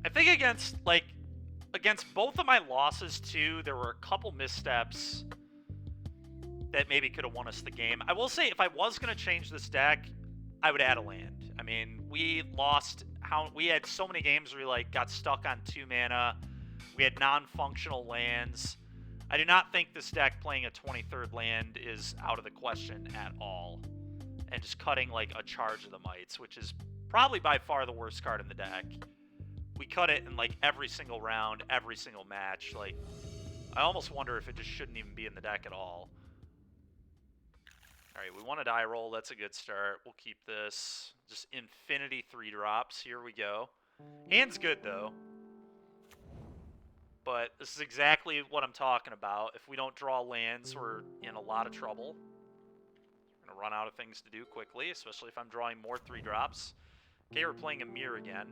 I think against both of my losses too, there were a couple missteps that maybe could have won us the game. I will say, if I was going to change this deck, I would add a land. I mean, we had so many games where we like got stuck on 2 mana. We had non-functional lands. I do not think this deck playing a 23rd land is out of the question at all. And just cutting like a Charge of the Mites, which is probably by far the worst card in the deck. We cut it in like every single round, every single match. Like, I almost wonder if it just shouldn't even be in the deck at all. Alright, we want a die roll. That's a good start. We'll keep this. Just infinity 3-drops. Here we go. Hand's good, though. But this is exactly what I'm talking about. If we don't draw lands, we're in a lot of trouble. We're going to run out of things to do quickly, especially if I'm drawing more 3-drops. Okay, we're playing a Mirror again.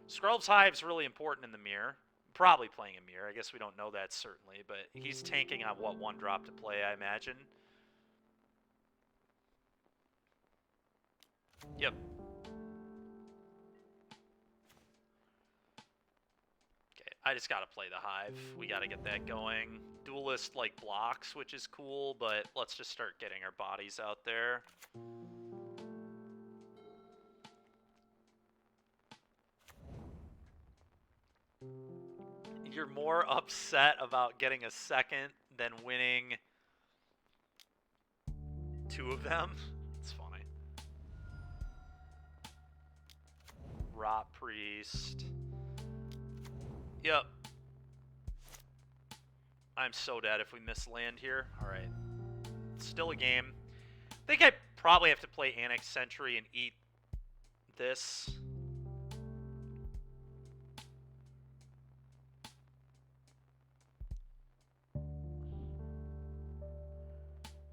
Skrelv's Hive's really important in the Mirror. Probably playing a Mirror. I guess we don't know that certainly, but he's tanking on what 1-drop to play, I imagine. Yep. Okay, I just gotta play the Hive. We gotta get that going. Duelist, like, blocks, which is cool, but let's just start getting our bodies out there. You're more upset about getting a second than winning 2 of them? It's funny. Rot Priest. Yep. I'm so dead if we miss land here. Alright. Still a game. I think I probably have to play Annex Sentry and eat this.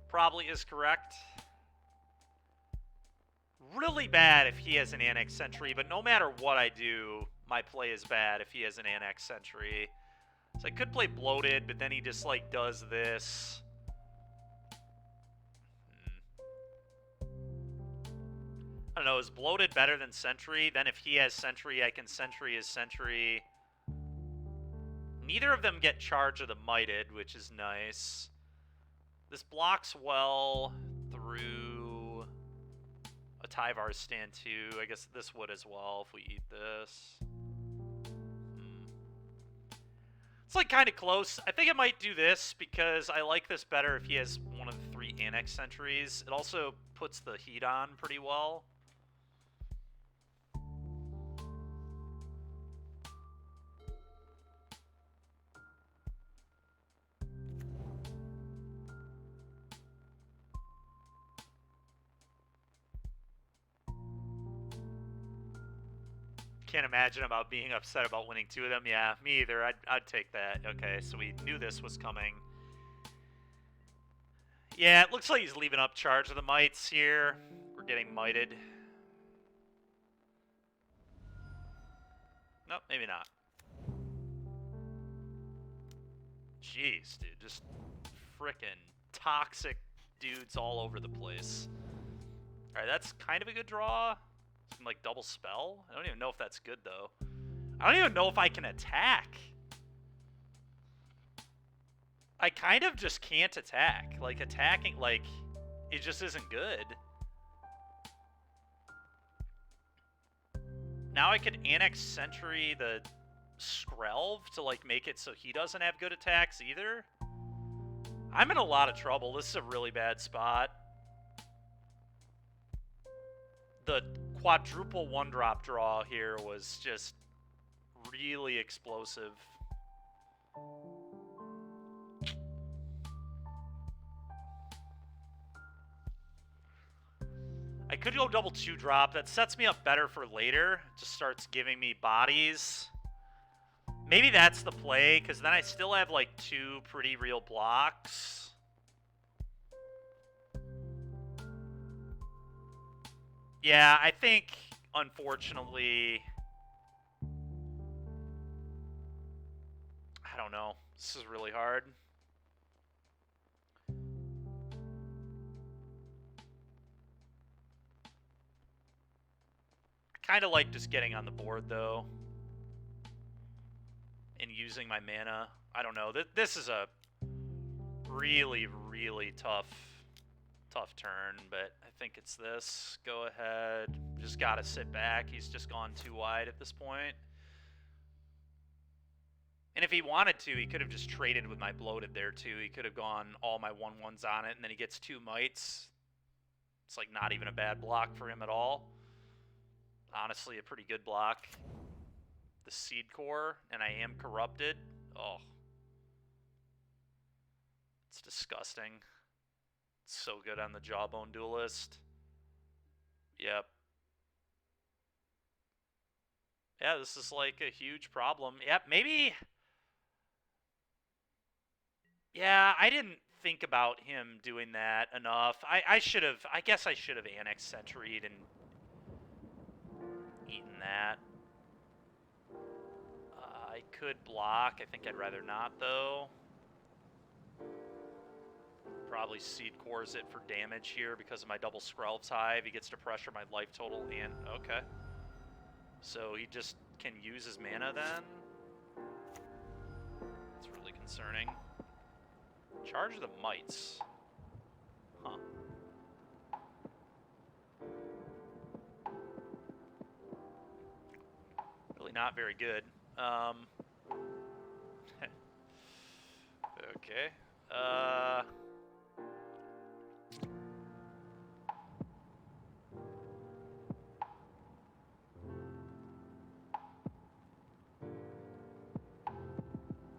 Probably is correct. Really bad if he has an Annex Sentry, but no matter what I do, my play is bad if he has an Annex Sentry. So I could play Bloated, but then he just, like, does this. I don't know, is Bloated better than Sentry? Then if he has Sentry, I can Sentry his Sentry. Neither of them get Charge of the Mited, which is nice. This blocks well through a Tyvar's Stand too. I guess this would as well if we eat this. It's like kind of close. I think I might do this because I like this better if he has one of the 3 Annex Sentries. It also puts the heat on pretty well. Can't imagine about being upset about winning 2 of them. Yeah, me either. I'd take that. Okay, so we knew this was coming. Yeah, it looks like he's leaving up Charge of the Mites here. We're getting mited. Nope, maybe not. Jeez, dude. Just frickin' toxic dudes all over the place. Alright, that's kind of a good draw. Some, like, double spell? I don't even know if that's good, though. I don't even know if I can attack. I kind of just can't attack. Like, attacking, like, it just isn't good. Now I could Annex Sentry the Skrelv to, like, make it so he doesn't have good attacks either. I'm in a lot of trouble. This is a really bad spot. The quadruple 1-drop draw here was just really explosive. I could go double 2-drop. That sets me up better for later. Just starts giving me bodies. Maybe that's the play, because then I still have, like, 2 pretty real blocks. Yeah, I think, unfortunately... I don't know. This is really hard. I kind of like just getting on the board, though. using my mana. I don't know. This is a really, really tough turn, but I think it's this. Go ahead. Just gotta sit back. He's just gone too wide at this point. And if he wanted to, he could have just traded with my bloated there too. He could have gone all my 1/1s on it, and then he gets 2 mites. It's like not even a bad block for him at all. Honestly, a pretty good block. The Seed Core, and I am corrupted. Oh. It's disgusting. It's so good on the Jawbone Duelist. Yep. Yeah, this is like a huge problem. Yep, maybe... Yeah, I didn't think about him doing that enough. I should have... I guess I should have Annexed Sentry'd and eaten that. I could block. I think I'd rather not, though. Probably Seed Cores it for damage here because of my double Skrelv's Hive. He gets to pressure my life total and... Okay. So he just can use his mana then? That's really concerning. Charge the Mites. Huh. Really not very good. Okay.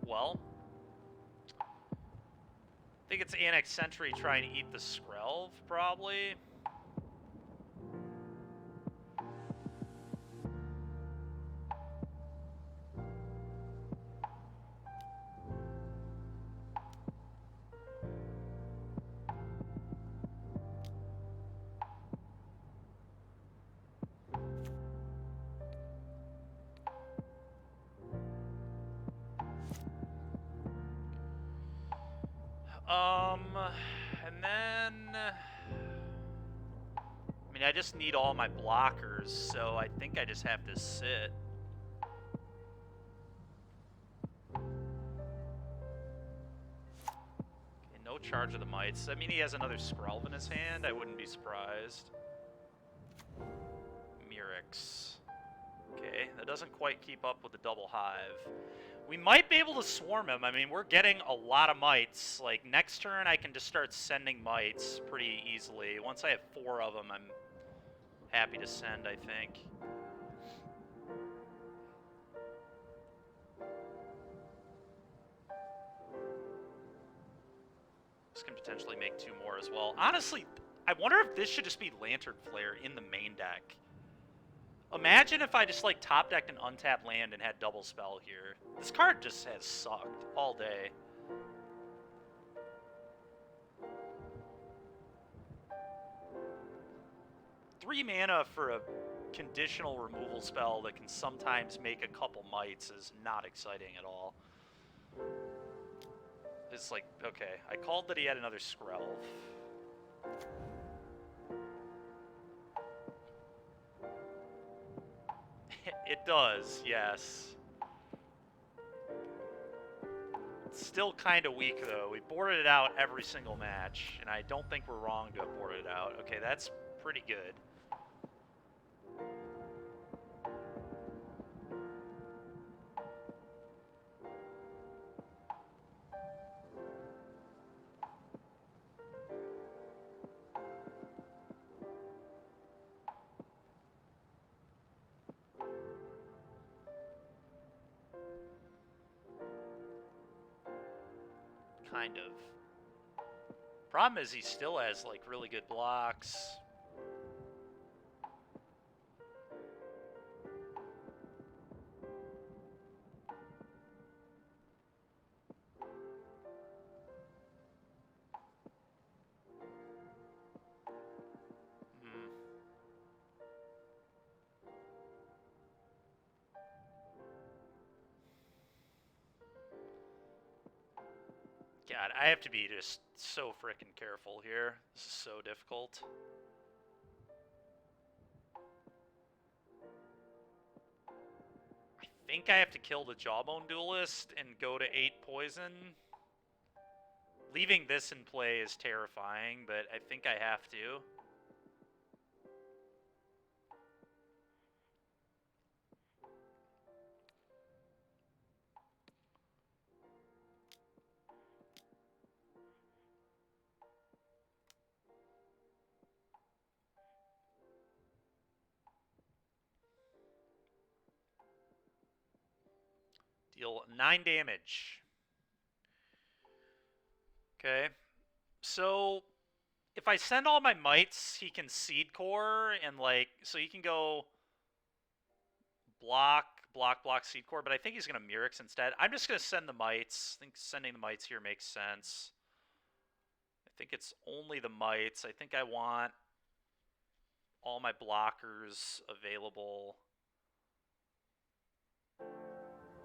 Well, I think it's Annexed Sentry trying to eat the Skrelv, probably. And then... I mean, I just need all my blockers, so I think I just have to sit. Okay, no charge of the Mites. I mean, he has another Skrelv in his hand. I wouldn't be surprised. Mirrex. Okay, that doesn't quite keep up with the double Hive. We might be able to swarm him. I mean, we're getting a lot of mites. Like, next turn, I can just start sending mites pretty easily. Once I have 4 of them, I'm happy to send, I think. This can potentially make 2 more as well. Honestly, I wonder if this should just be Lantern Flare in the main deck. Imagine if I just, like, top-decked an untapped land and had double spell here. This card just has sucked all day. Three mana for a conditional removal spell that can sometimes make a couple mites is not exciting at all. It's like, okay, I called that he had another Skrelv. It does, yes. It's still kind of weak, though. We boarded it out every single match, and I don't think we're wrong to have boarded it out. Okay, that's pretty good. Kind of. Problem is he still has, like, really good blocks. God, I have to be just so frickin' careful here. This is so difficult. I think I have to kill the Jawbone Duelist and go to 8 poison. Leaving this in play is terrifying, but I think I have to. Deal 9 damage. Okay. So, if I send all my mites, he can Seed Core, and, like, so he can go block, Seed Core, but I think he's going to Mirrex instead. I'm just going to send the mites. I think sending the mites here makes sense. I think it's only the mites. I think I want all my blockers available.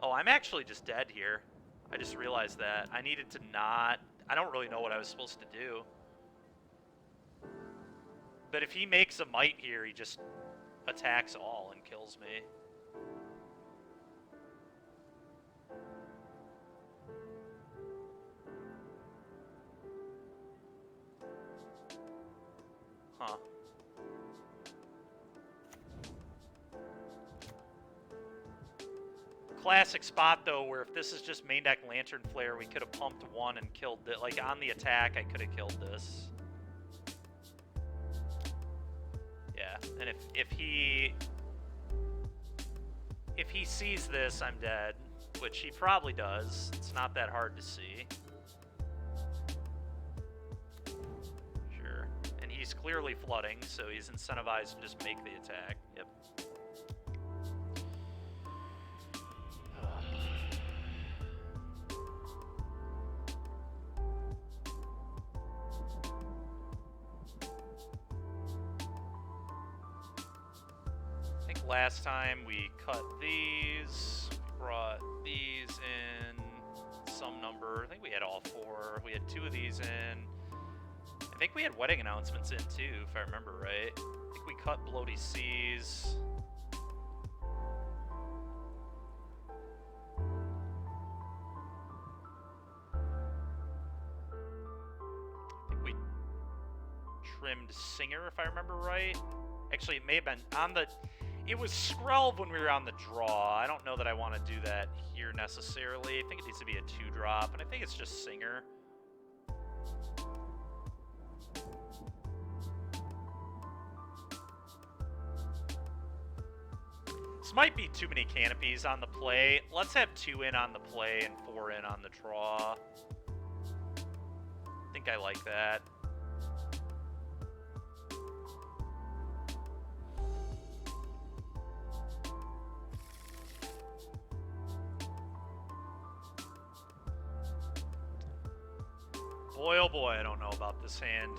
Oh, I'm actually just dead here. I just realized that. I needed to not... I don't really know what I was supposed to do. But if he makes a mite here, he just attacks all and kills me. Huh. Classic spot, though, where if this is just main deck Lantern Flare, we could have pumped one and killed it. Like, on the attack, I could have killed this. Yeah, and if he sees this, I'm dead, which he probably does. It's not that hard to see. Sure. And he's clearly flooding, so he's incentivized to just make the attack. Yep. Last time we cut these, we brought these in some number. I think we had all 4. We had 2 of these in. I think we had wedding announcements in too, if I remember right. I think we cut Bloody Seas. I think we trimmed Singer, if I remember right. Actually, it may have been on the... It was Skrelv when we were on the draw. I don't know that I want to do that here necessarily. I think it needs to be a 2-drop, and I think it's just Singer. This might be too many canopies on the play. Let's have 2 in on the play and 4 in on the draw. I think I like that. Boy, oh boy, I don't know about this hand.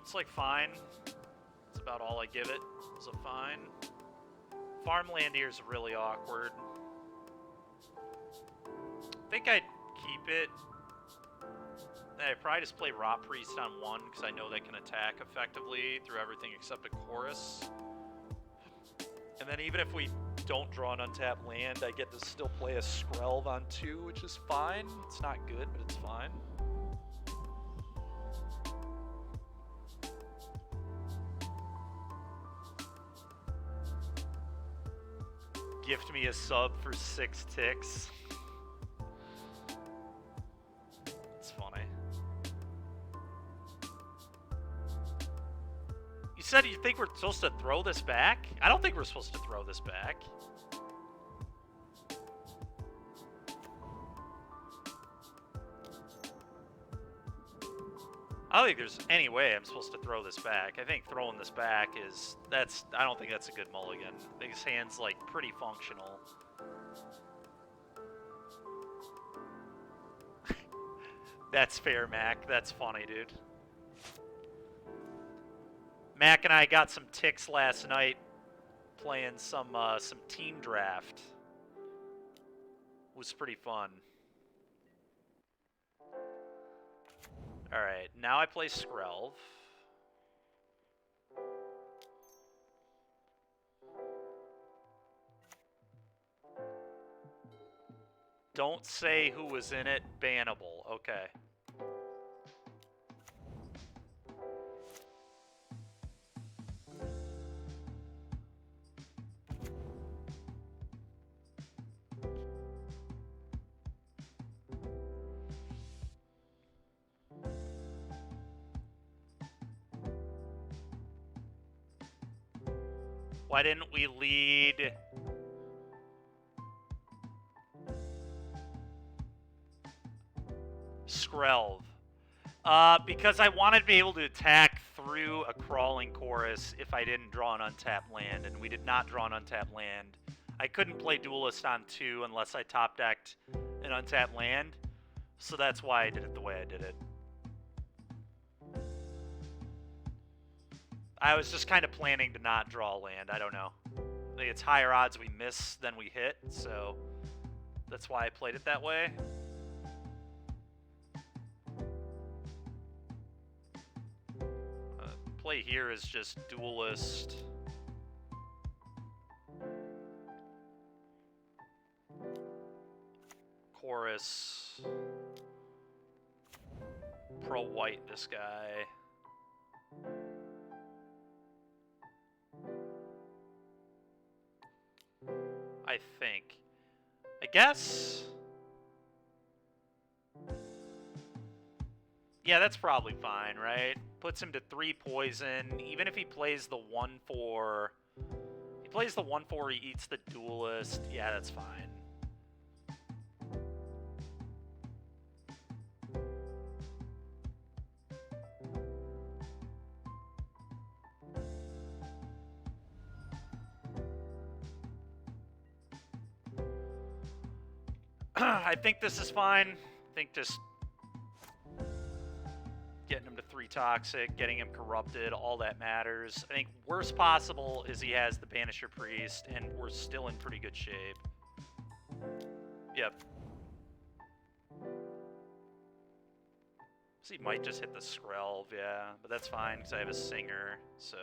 It's like fine. That's about all I give it. It's a fine. Farmland here is really awkward. I think I'd keep it. I'd probably just play Rot Priest on 1 because I know they can attack effectively through everything except a chorus. And then even if we don't draw an untapped land, I get to still play a Skrelv on 2, which is fine. It's not good, but it's fine. Gift me a sub for 6 ticks. It's funny. You said you think we're supposed to throw this back? I don't think we're supposed to throw this back. I don't think there's any way I'm supposed to throw this back. I think throwing this back is... I don't think that's a good mulligan. I think his hand's, like, pretty functional. That's fair, Mac. That's funny, dude. Mac and I got some ticks last night playing some team draft. It was pretty fun. Alright, now I play Skrelv. Don't say who was in it. Bannable. Okay. Why didn't we lead... Skrelv? Because I wanted to be able to attack through a crawling chorus if I didn't draw an untapped land, and we did not draw an untapped land. I couldn't play Duelist on 2 unless I top-decked an untapped land, so that's why I did it the way I did it. I was just kind of planning to not draw land, I don't know. I think it's higher odds we miss than we hit, so that's why I played it that way. Play here is just Duelist. Chorus. Pro-white this guy. I think. I guess... Yeah, that's probably fine, right? Puts him to 3 poison. Even if he plays the 1/4... He plays the 1/4, he eats the Duelist. Yeah, that's fine. I think this is fine. I think just... getting him to 3 toxic, getting him corrupted, all that matters. I think worst possible is he has the Banisher Priest, and we're still in pretty good shape. Yep. So he might just hit the Skrelv, yeah. But that's fine, because I have a Singer, so...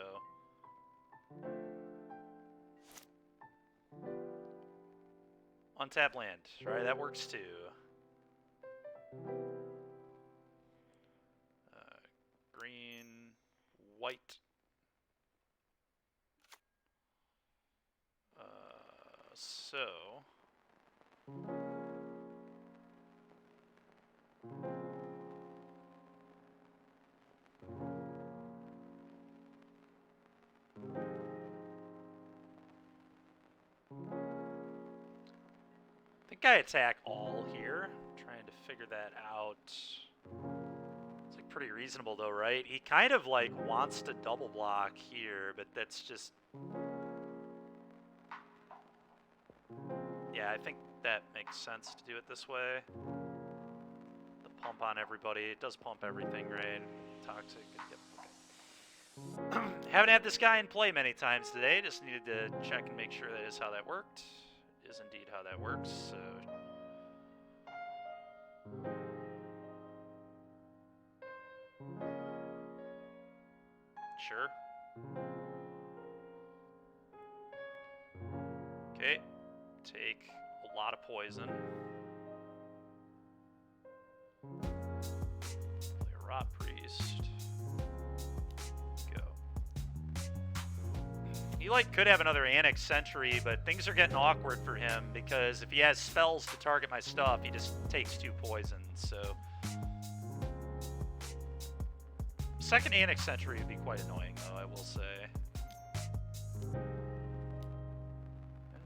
Untap land, right? That works too. Green, white. So... I think I attack all here. I'm trying to figure that out. It's like pretty reasonable though, right? He kind of like wants to double block here, but that's just... Yeah, I think that makes sense to do it this way. The pump on everybody. It does pump everything, right? Toxic. Yep, okay. Haven't had this guy in play many times today. Just needed to check and make sure that is how that worked. Is indeed how that works, so... Sure. Okay. Take a lot of poison. Play a Rot Priest. Go. He, like, could have another Annex Sentry, but things are getting awkward for him, because if he has spells to target my stuff, he just takes 2 poisons, so... Second Annex Sentry would be quite annoying, though, I will say. It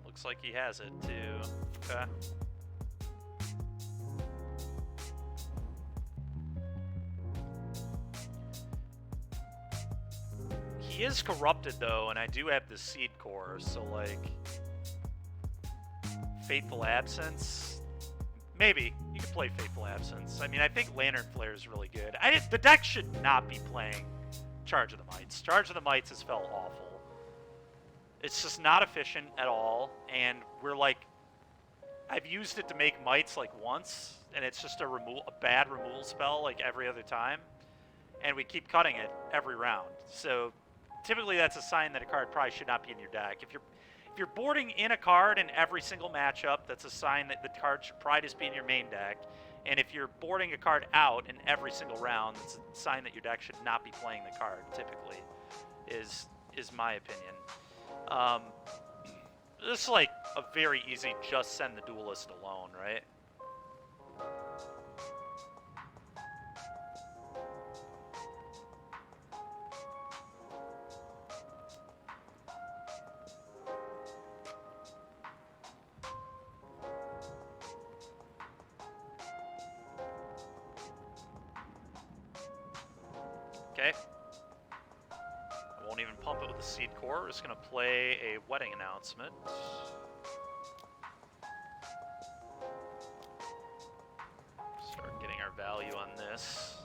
looks like he has it, too. Okay. He is corrupted, though, and I do have the Seed Core, so, like... Fateful Absence? Maybe. You could play Fateful Absence. I mean, I think Lantern Flare is really good. The deck should not be playing Charge of the Mites. Charge of the Mites has felt awful. It's just not efficient at all, and we're like... I've used it to make Mites, like, once, and it's just a bad removal spell, like, every other time. And we keep cutting it every round. So, typically that's a sign that a card probably should not be in your deck. If if you're boarding in a card in every single matchup, that's a sign that the card should probably just be in your main deck. And if you're boarding a card out in every single round, it's a sign that your deck should not be playing the card, typically, is my opinion. This is like a very easy just send the Duelist alone, right? Okay. I won't even pump it with the Seed Core. We're just going to play a Wedding Announcement. Start getting our value on this.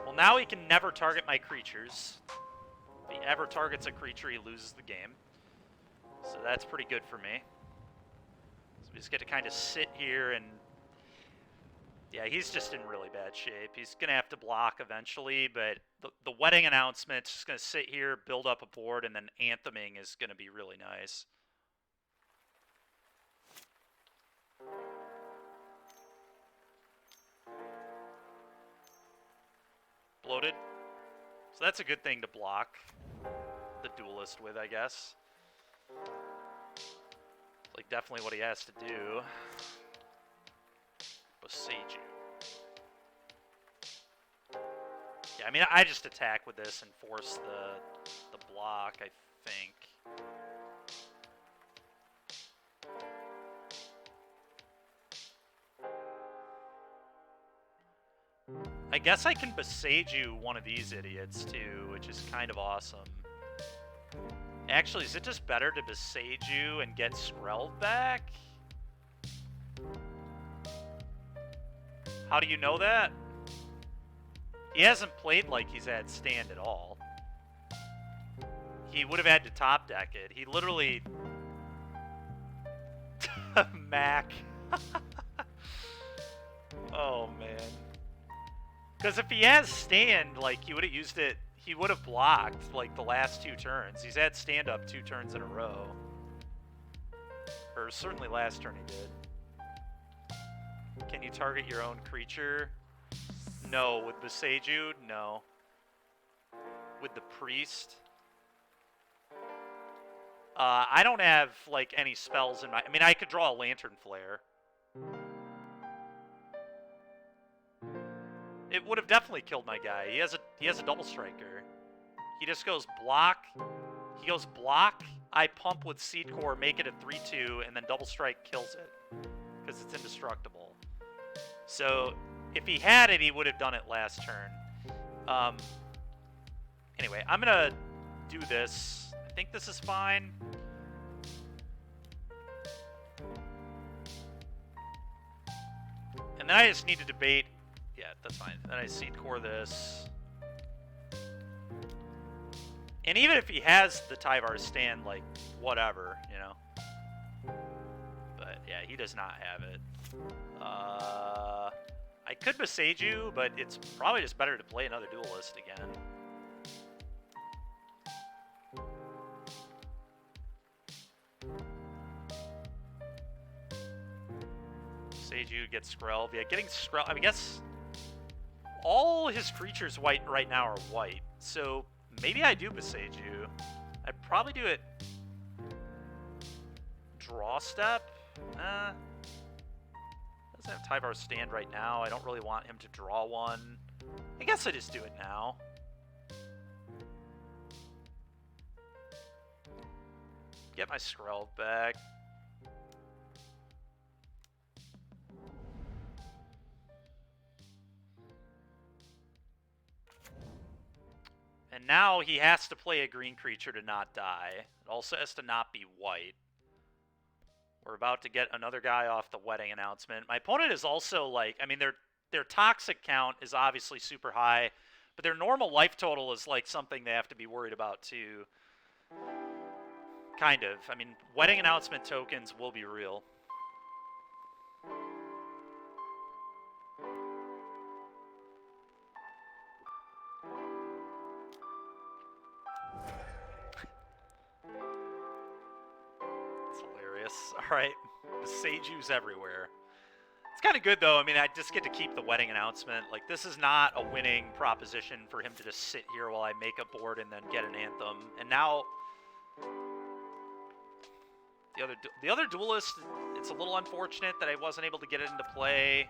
Well, now he can never target my creatures. If he ever targets a creature, he loses the game. So that's pretty good for me. So we just get to kind of sit here and... Yeah, he's just in really bad shape. He's going to have to block eventually, but the Wedding Announcement's just going to sit here, build up a board, and then Antheming is going to be really nice. Bloated. So that's a good thing to block the Duelist with, I guess. Like, definitely what he has to do. Boseiju. Yeah, I mean, I just attack with this and force the block, I think. I guess I can Boseiju one of these idiots, too, which is kind of awesome. Actually, is it just better to Boseiju and get Skrelv back? How do you know that? He hasn't played like he's had stand at all. He would have had to top deck it. He literally... Mac. Oh, man. Because if he has stand, like, he would have used it... He would have blocked, like, the last 2 turns. He's had stand up 2 turns in a row. Or certainly last turn he did. Can you target your own creature? No. With Boseiju? No. With the Priest? I don't have, like, any spells in my... I mean, I could draw a Lantern Flare. It would have definitely killed my guy. He has a Double Striker. He just goes block. He goes block. I pump with Seed Core, make it a 3/2, and then Double Strike kills it. Because it's indestructible. So, if he had it, he would have done it last turn. Anyway, I'm going to do this. I think this is fine. And then I just need to debate... Yeah, that's fine. Then I Seed Core this. And even if he has the Tyvar stand, like, whatever, you know. But, yeah, he does not have it. I could Boseiju, but it's probably just better to play another Duelist again. Boseiju gets Skrelv. Yeah, getting Skrelv... I mean, I guess all his creatures white right now are white. So maybe I do Boseiju. I'd probably do it... Draw step? Doesn't have Tyvar stand right now. I don't really want him to draw one. I guess I just do it now. Get my Skrelv back. And now he has to play a green creature to not die. It also has to not be white. We're about to get another guy off the Wedding Announcement. My opponent is also like, I mean, their toxic count is obviously super high, but their normal life total is like something they have to be worried about too. Kind of. I mean, Wedding Announcement tokens will be real. Yes. All right. The Seiju's everywhere. It's kind of good, though. I mean, I just get to keep the wedding announcement. Like, this is not a winning proposition for him to just sit here while I make a board and then get an Anthem. And now, the other Duelist, it's a little unfortunate that I wasn't able to get it into play.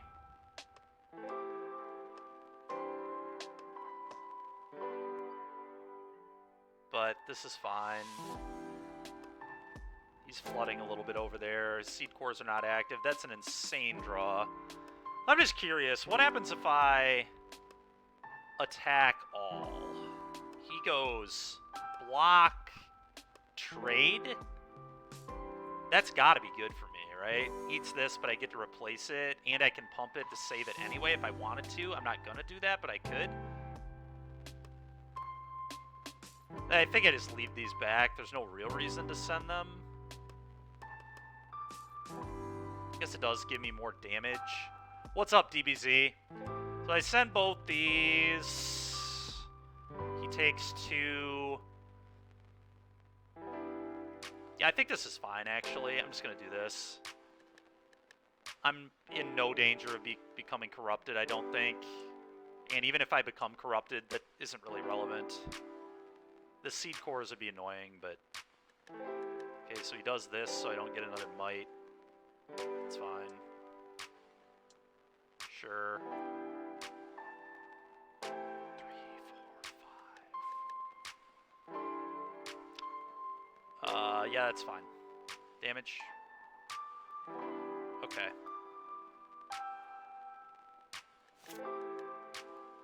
But this is fine. He's flooding a little bit over there. His seed cores are not active. That's an insane draw. I'm just curious. What happens if I attack all? He goes block, trade. That's got to be good for me, right? Eats this, but I get to replace it, and I can pump it to save it anyway if I wanted to. I'm not going to do that, but I could. I think I just leave these back. There's no real reason to send them. I guess it does give me more damage. What's up, DBZ? So I send both these. He takes 2. Yeah, I think this is fine, actually. I'm just going to do this. I'm in no danger of becoming corrupted, I don't think. And even if I become corrupted, that isn't really relevant. The seed cores would be annoying, but... Okay, so he does this so I don't get another might. It's fine. Sure. 3, 4, 5. Yeah, that's fine. Damage. Okay.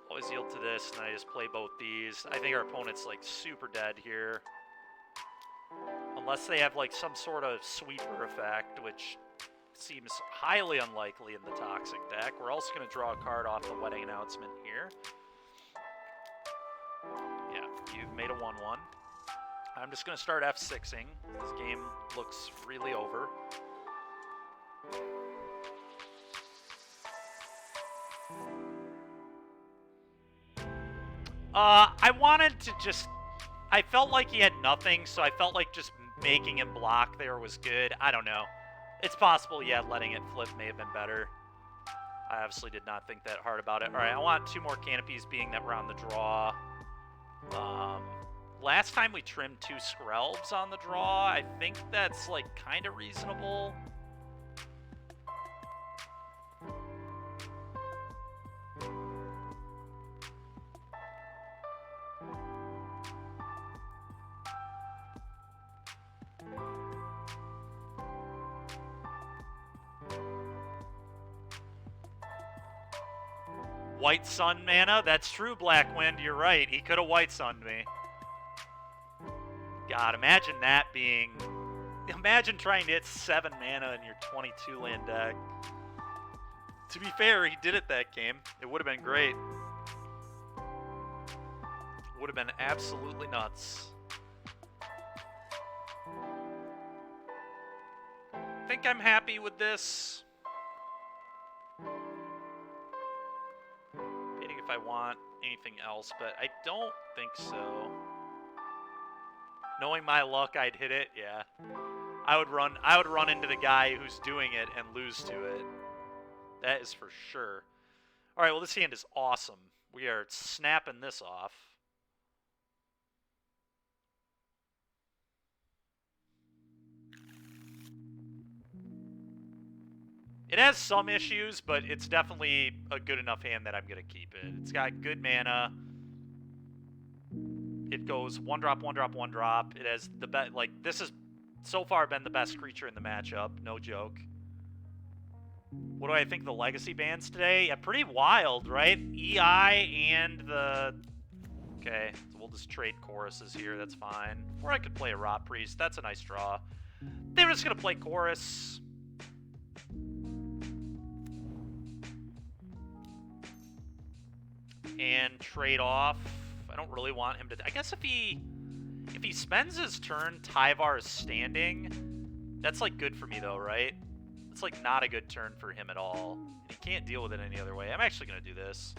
Always yield to this, and I just play both these. I think our opponent's, like, super dead here. Unless they have, like, some sort of sweeper effect, which seems highly unlikely in the Toxic deck. We're also going to draw a card off the wedding announcement here. Yeah, you've made a 1-1. I'm just going to start F6ing. This game looks really over. I wanted to just... I felt like he had nothing, so I felt like just making him block there was good. I don't know. It's possible, yeah, letting it flip may have been better. I obviously did not think that hard about it. All right, I want 2 more canopies, being that we're on the draw. Last time we trimmed 2 Skrelbs on the draw. I think that's, like, kind of reasonable. White Sun mana? That's true, Blackwind. You're right. He could have White Sunned me. God, imagine that being... Imagine trying to hit 7 mana in your 22 land deck. To be fair, he did it that game. It would have been great. Would have been absolutely nuts. I think I'm happy with this. Debating if I want anything else, but I don't think so. Knowing my luck, I'd hit it. Yeah, I would run into the guy who's doing it and lose to it. That is for sure. All right, well, this hand is awesome. We are snapping this off. It has some issues, but it's definitely a good enough hand that I'm going to keep it. It's got good mana. It goes 1-drop, 1-drop, 1-drop. It has the best, like, this has so far been the best creature in the matchup. No joke. What do I think of the legacy bans today? Yeah, pretty wild, right? EI and the... Okay, so we'll just trade choruses here. That's fine. Or I could play a Rot Priest. That's a nice draw. They were just going to play chorus. And trade off. I don't really want him to... I guess if he spends his turn, Tyvar is standing, that's, like, good for me, though, right? It's, like, not a good turn for him at all. He can't deal with it any other way. I'm actually going to do this.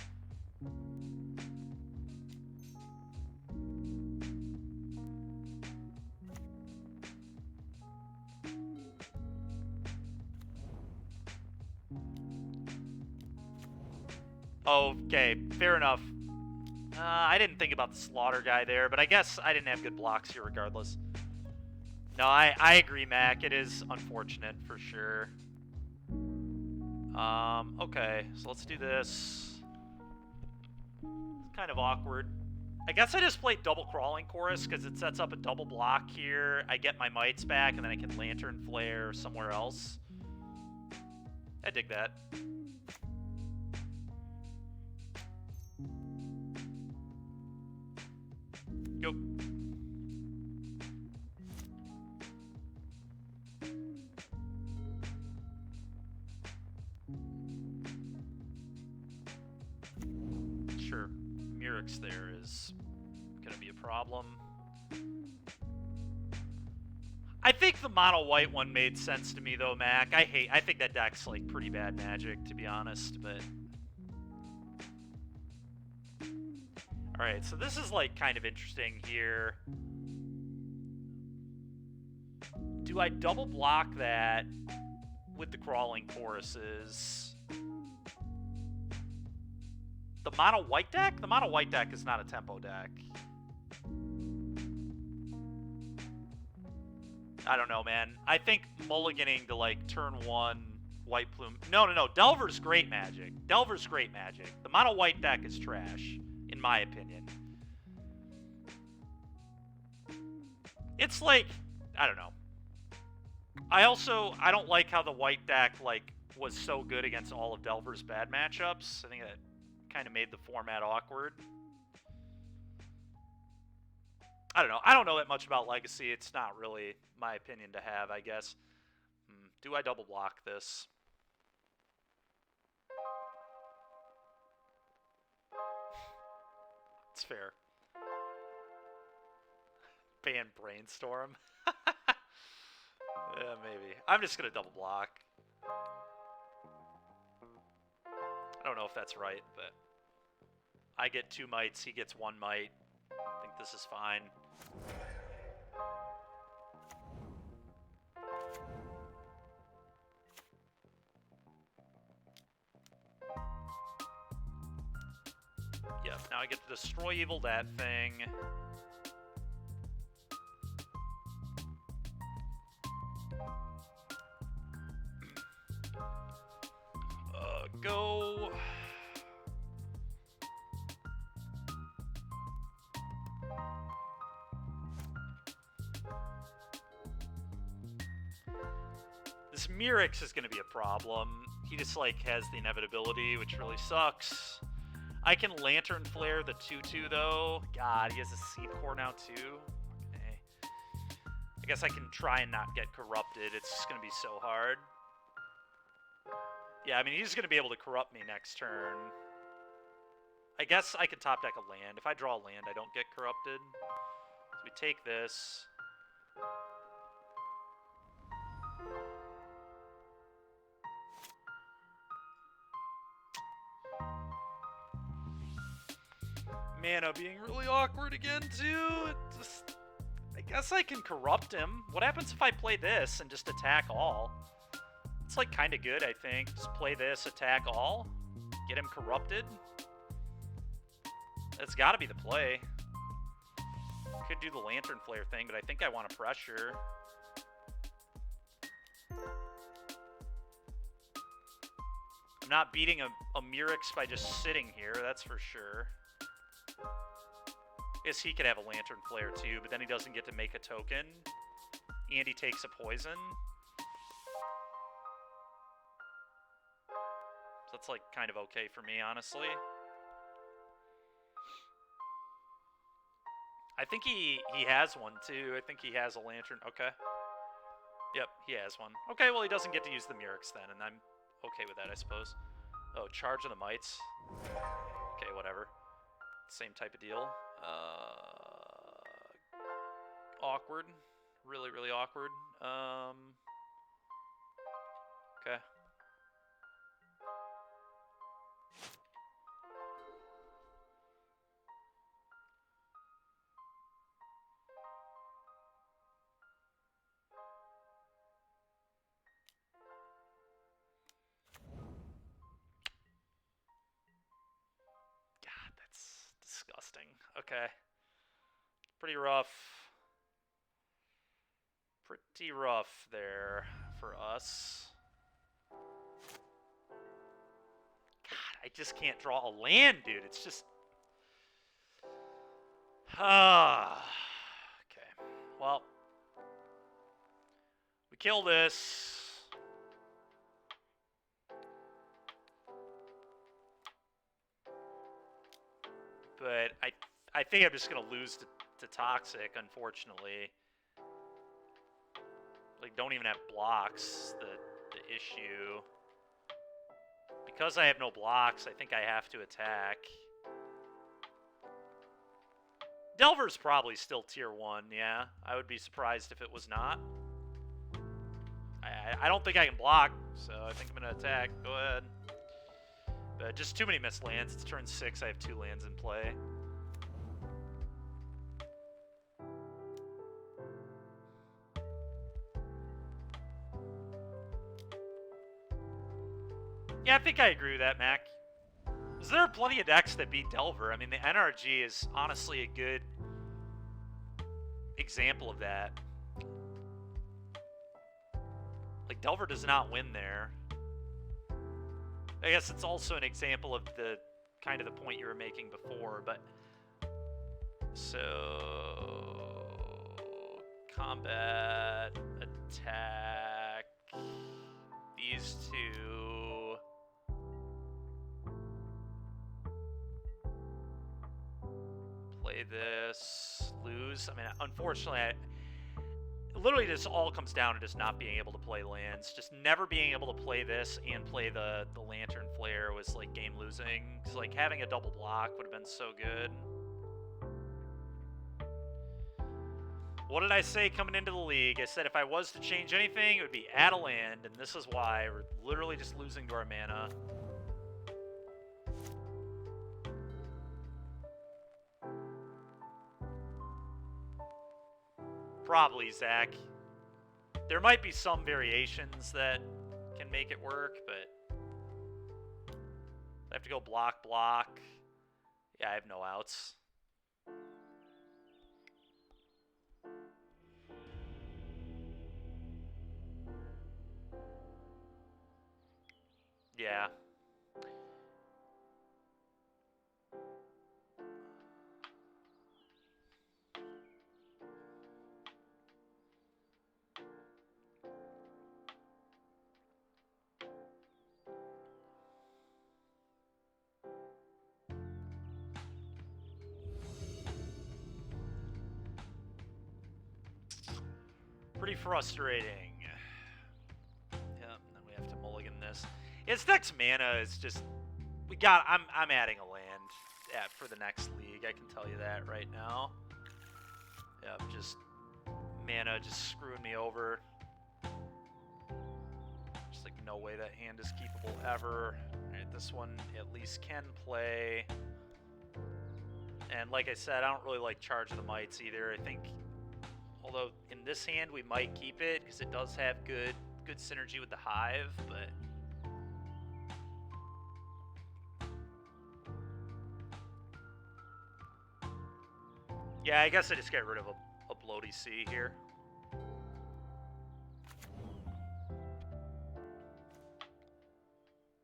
Okay, fair enough. I didn't think about the Slaughter guy there, but I guess I didn't have good blocks here regardless. No, I agree, Mac. It is unfortunate for sure. Okay, so let's do this. It's kind of awkward. I guess I just play double Crawling Chorus because it sets up a double block here. I get my mites back, and then I can Lantern Flare somewhere else. I dig that. Go. Sure, Mirrex there is gonna be a problem. I think the mono white one made sense to me though, Mac. I think that deck's like pretty bad Magic, to be honest, but alright, so this is like kind of interesting here. Do I double block that with the Crawling Choruses? The mono white deck? The mono white deck is not a tempo deck. I don't know, man. I think mulliganing to like turn 1 White Plume. No. Delver's great Magic. Delver's great Magic. The mono white deck is trash, in my opinion. It's like, I don't know. I don't like how the white deck like was so good against all of Delver's bad matchups. I think that kind of made the format awkward. I don't know. I don't know that much about Legacy. It's not really my opinion to have, I guess. Do I double block this? It's fair. Ban Brainstorm? Yeah, maybe. I'm just going to double block. I don't know if that's right, but I get 2 mites, he gets 1 mite. I think this is fine. Yep, now I get to destroy evil that thing. Go. This Mirrex is going to be a problem. He just, like, has the inevitability, which really sucks. I can Lantern Flare the 2-2, though. God, he has a Seed Core now, too. Okay. I guess I can try and not get corrupted. It's just going to be so hard. Yeah, I mean, he's going to be able to corrupt me next turn. I guess I can top deck a land. If I draw a land, I don't get corrupted. So we take this. Mana being really awkward again, too. I guess I can corrupt him. What happens if I play this and just attack all? It's like kind of good, I think. Just play this, attack all, get him corrupted. That's got to be the play. Could do the Lantern Flare thing, but I think I want to pressure. I'm not beating a Mirrex by just sitting here, that's for sure. Guess he could have a Lantern Flare too, but then he doesn't get to make a token. And he takes a poison. So that's like kind of okay for me, honestly. I think he has one too. I think he has a Lantern. Okay. Yep, he has one. Okay, well he doesn't get to use the Mirrex then, and I'm okay with that, I suppose. Oh, Charge of the Mites. Okay, whatever. Same type of deal. Awkward. Really, really awkward. Okay. Okay. Pretty rough. Pretty rough there for us. God, I just can't draw a land, dude. It's just... Okay. Well, we kill this. But I think I'm just going to lose to Toxic, unfortunately. Like, don't even have blocks, the issue. Because I have no blocks, I think I have to attack. Delver's probably still tier 1, yeah. I would be surprised if it was not. I don't think I can block, so I think I'm going to attack. Go ahead. But just too many missed lands. It's turn 6, I have 2 lands in play. Yeah, I think I agree with that, Mac. There are plenty of decks that beat Delver. I mean, the NRG is honestly a good example of that. Like, Delver does not win there. I guess it's also an example of the kind of the point you were making before, but... So... Combat, attack... These two... Play this, lose. I mean, unfortunately, literally just all comes down to just not being able to play lands. Just never being able to play this and play the Lantern Flare was like game losing. Because like having a double block would have been so good. What did I say coming into the league? I said if I was to change anything, it would be add a land, and this is why. We're literally just losing to our mana. Probably, Zach. There might be some variations that can make it work, but I have to go block, block. Yeah, I have no outs. Yeah. Pretty frustrating. Yep, and then we have to mulligan this. Its next mana is just... I'm adding a land for the next league, I can tell you that right now. Yep, just... Mana just screwing me over. Just like no way that hand is keepable ever. Alright, this one at least can play. And like I said, I don't really like Charge of the Mites either. I think... Although in this hand we might keep it because it does have good synergy with the Hive, but yeah, I guess I just get rid of a Bloaty Sea here.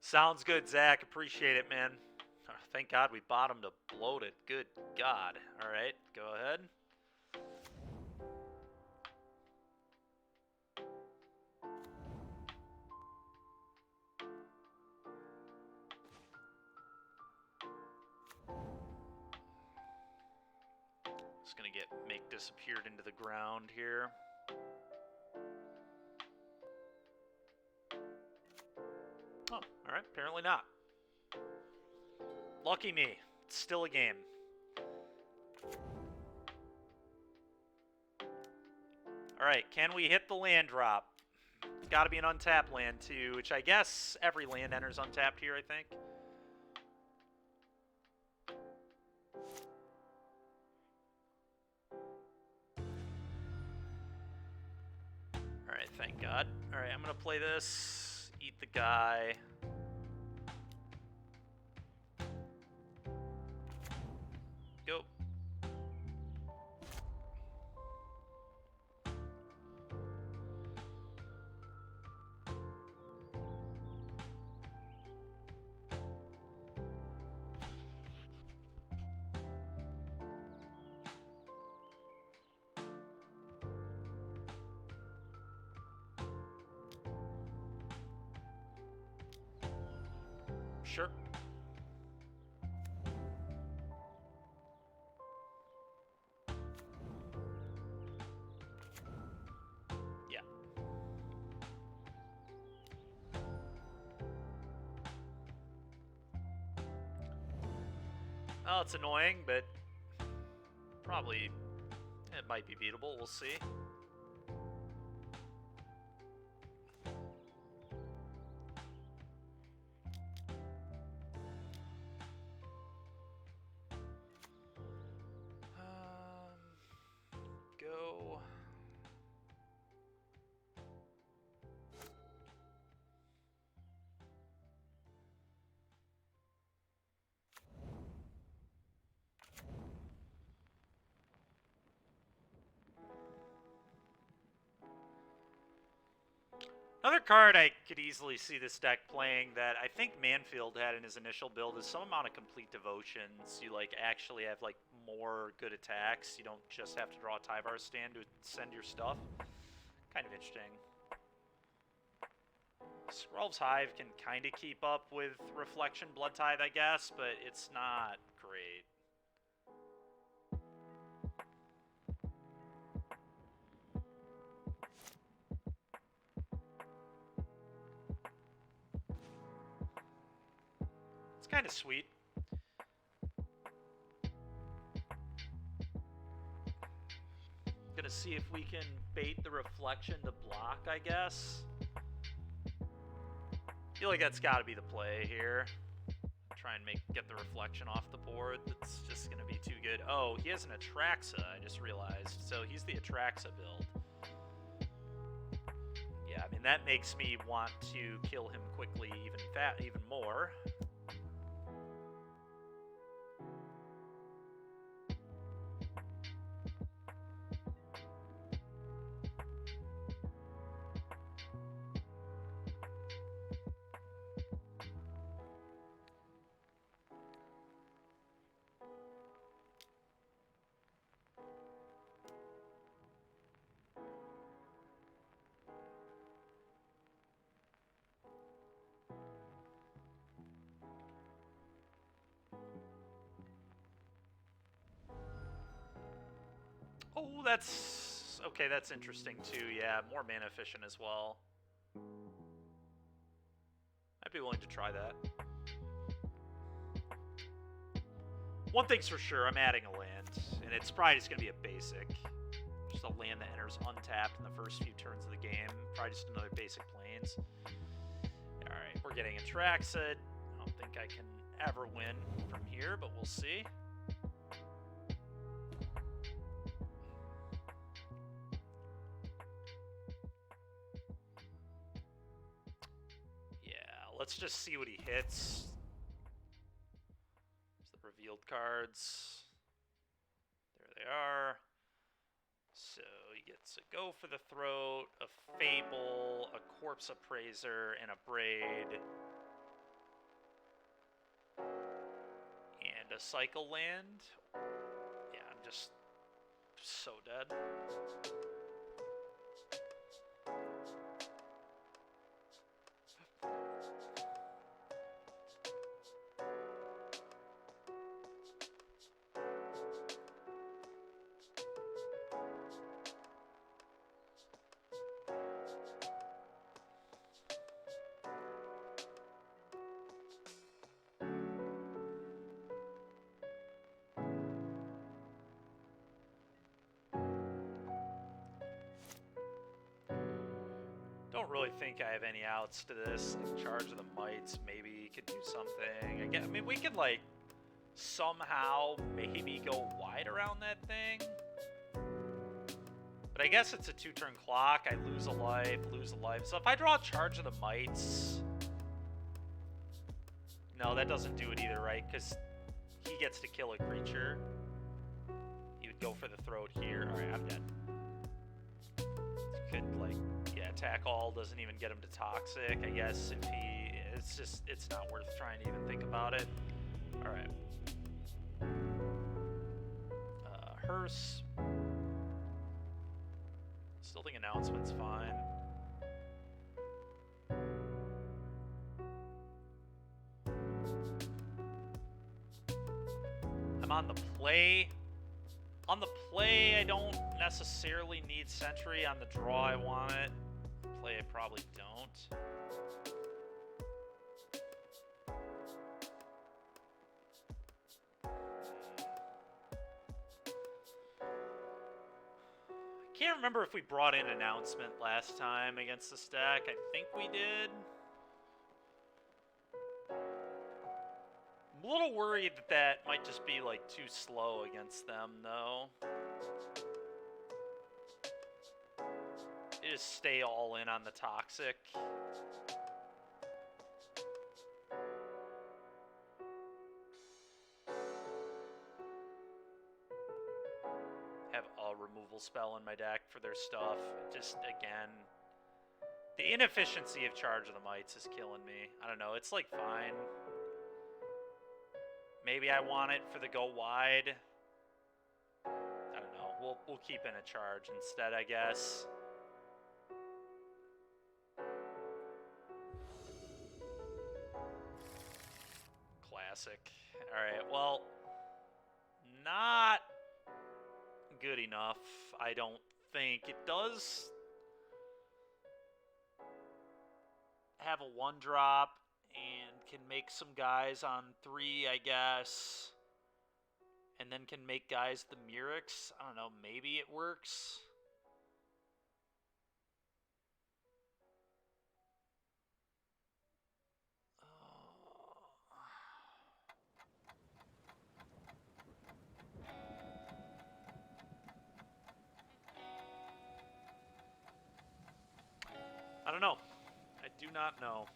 Sounds good, Zach. Appreciate it, man. Thank God we bottomed a bloated. Good God. All right, go ahead. Just gonna make disappeared into the ground here. Oh, all right. Apparently not. Lucky me. It's still a game. All right. Can we hit the land drop? It's got to be an untapped land too, which I guess every land enters untapped here. I think. Alright, thank God. Alright, I'm gonna play this. Eat the guy. Go. Sure. Yeah. Oh, it's annoying, but probably it might be beatable. We'll see. Go. Another card I could easily see this deck playing that I think Manfield had in his initial build is some amount of complete devotions. You like actually have like more good attacks. You don't just have to draw a Tyvar stand to send your stuff. Kind of interesting. Skrulv's Hive can kind of keep up with Reflection Blood Tithe, I guess, but it's not great. It's kind of sweet. Gonna see if we can bait the Reflection to block, I guess. Feel like that's got to be the play here. Try and get the Reflection off the board. That's just going to be too good. Oh, he has an Atraxa, I just realized. So he's the Atraxa build. Yeah, I mean, that makes me want to kill him quickly even more. Oh, that's... Okay, that's interesting too. Yeah, more mana efficient as well. I'd be willing to try that. One thing's for sure, I'm adding a land, and it's probably just going to be a basic. Just a land that enters untapped in the first few turns of the game. Probably just another basic Plains. Alright, we're getting Atraxa. I don't think I can ever win from here, but we'll see. Let's just see what he hits. There's the revealed cards. There they are. So he gets a Go for the Throat, a Fable, a Corpse Appraiser, and a Braid. And a Cycle Land. Yeah, I'm just so dead. Don't really think I have any outs to this. Like Charge of the Mites, maybe could do something. I mean, we could like somehow maybe go wide around that thing. But I guess it's a 2-turn clock. I lose a life, lose a life. So if I draw Charge of the Mites, no, that doesn't do it either, right? Because he gets to kill a creature. He would go for the Throat here. All right, I'm dead. Could like. Yeah, attack all doesn't even get him to Toxic. I guess if he... It's not worth trying to even think about it. Alright. Hearse. Still think Announcement's fine. on the play, I don't necessarily need Sentry. On the draw, I want it. Play, I probably don't. I can't remember if we brought in Announcement last time against the stack. I think we did. I'm a little worried that that might just be, like, too slow against them, though. They just stay all in on the Toxic. Have a removal spell in my deck for their stuff. Just, again, the inefficiency of Charge of the Mites is killing me. I don't know, it's, like, fine. Maybe I want it for the go wide. I don't know. We'll keep in a charge instead, I guess. Classic. Alright, well, not good enough, I don't think. It does have a 1-drop and can make some guys on 3, I guess. And then can make guys the Mirrex. I don't know, maybe it works. I don't know. I do not know.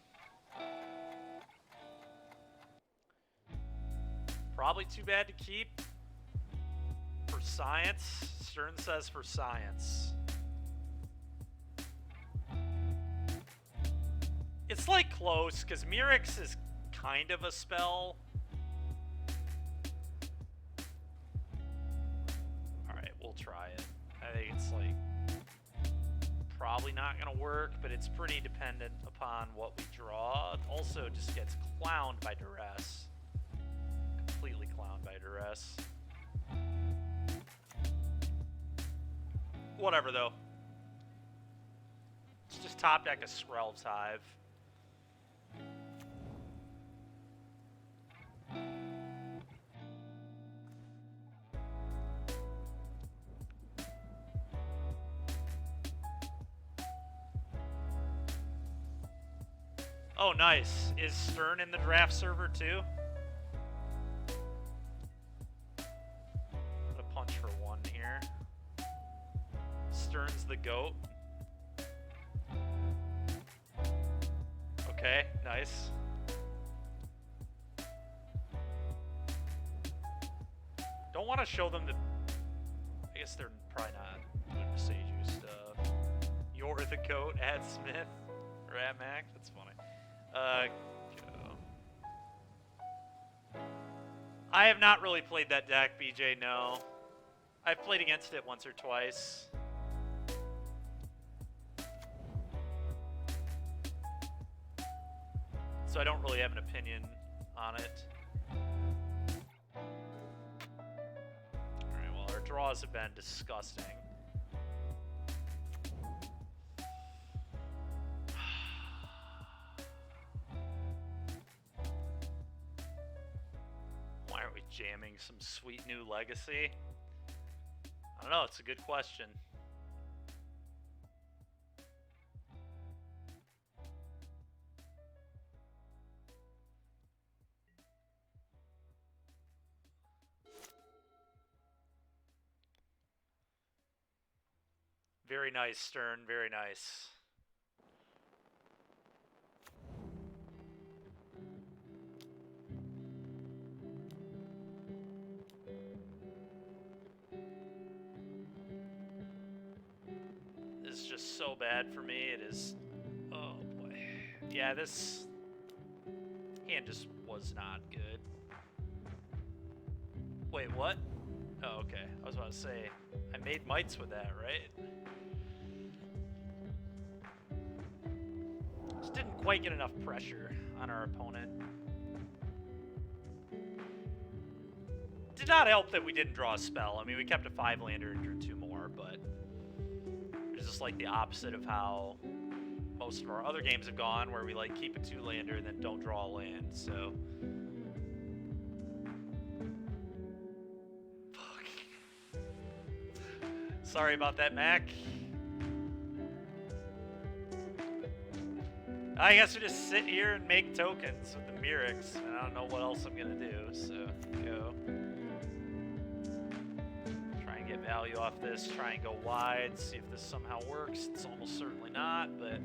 Probably too bad to keep. For science. Stern says for science. It's like close, because Mirrex is kind of a spell. Alright, we'll try it. I think it's like probably not going to work, but it's pretty dependent upon what we draw. It also just gets clowned by Duress. Completely clowned by Duress. Whatever, though. It's just top deck a Skrelv's Hive. Oh, nice. Is Stern in the draft server, too? I'm gonna punch for 1 here. Stern's the GOAT. Okay, nice. Don't want to show them the... I guess they're probably not doing Seiju stuff. You're the GOAT at Smith. Or at Mac. That's funny. Go. I have not really played that deck, BJ, no. I've played against it once or twice. So I don't really have an opinion on it. Alright, well, our draws have been disgusting. Why aren't we jamming some sweet new Legacy? I don't know, it's a good question. Very nice, Stern, very nice. This is just so bad for me, it is... Oh boy. Yeah, this hand just was not good. Wait, what? Oh, okay. I was about to say, I made mites with that, right? Just didn't quite get enough pressure on our opponent. did not help that we didn't draw a spell. I mean, we kept a 5-lander and drew 2 more, but it's just like the opposite of how most of our other games have gone, where we like keep a 2-lander and then don't draw a land. So, fuck. Sorry about that, Mac. I guess we just sit here and make tokens with the Mirrex, and I don't know what else I'm gonna do, so go. Try and get value off this, try and go wide, see if this somehow works. It's almost certainly not, but...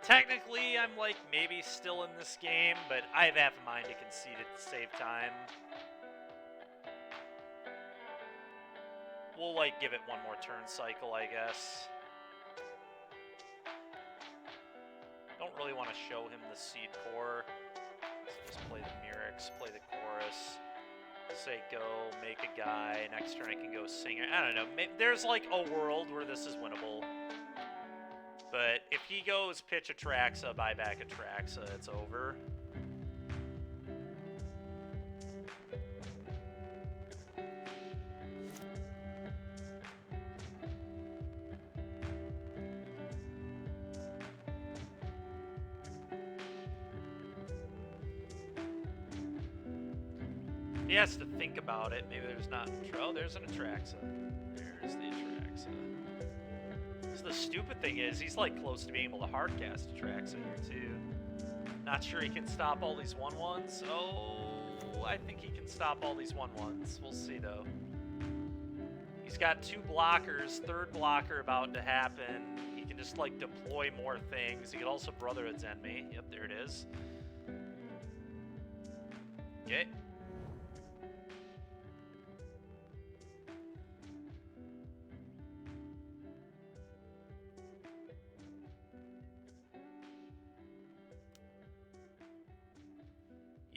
Technically, I'm like maybe still in this game, but I have half a mind to concede it to save time. We'll like give it one more turn cycle, I guess. Don't really want to show him the Seed Core. So just play the Mirrex, play the Chorus. Say go, make a guy. Next turn I can go Singer. I don't know. There's like a world where this is winnable. But if he goes pitch Atraxa, buy back Atraxa, it's over. He has to think about it. Maybe there's not... Oh, there's an Atraxa. There's the Atraxa. So the stupid thing is, he's like close to being able to hardcast Atraxa here too. Not sure he can stop all these 1/1s. Oh, I think he can stop all these 1/1s. We'll see though. He's got 2 blockers, 3rd blocker about to happen. He can just like deploy more things. He could also Brotherhood's Enemy. Yep, there it is. Okay.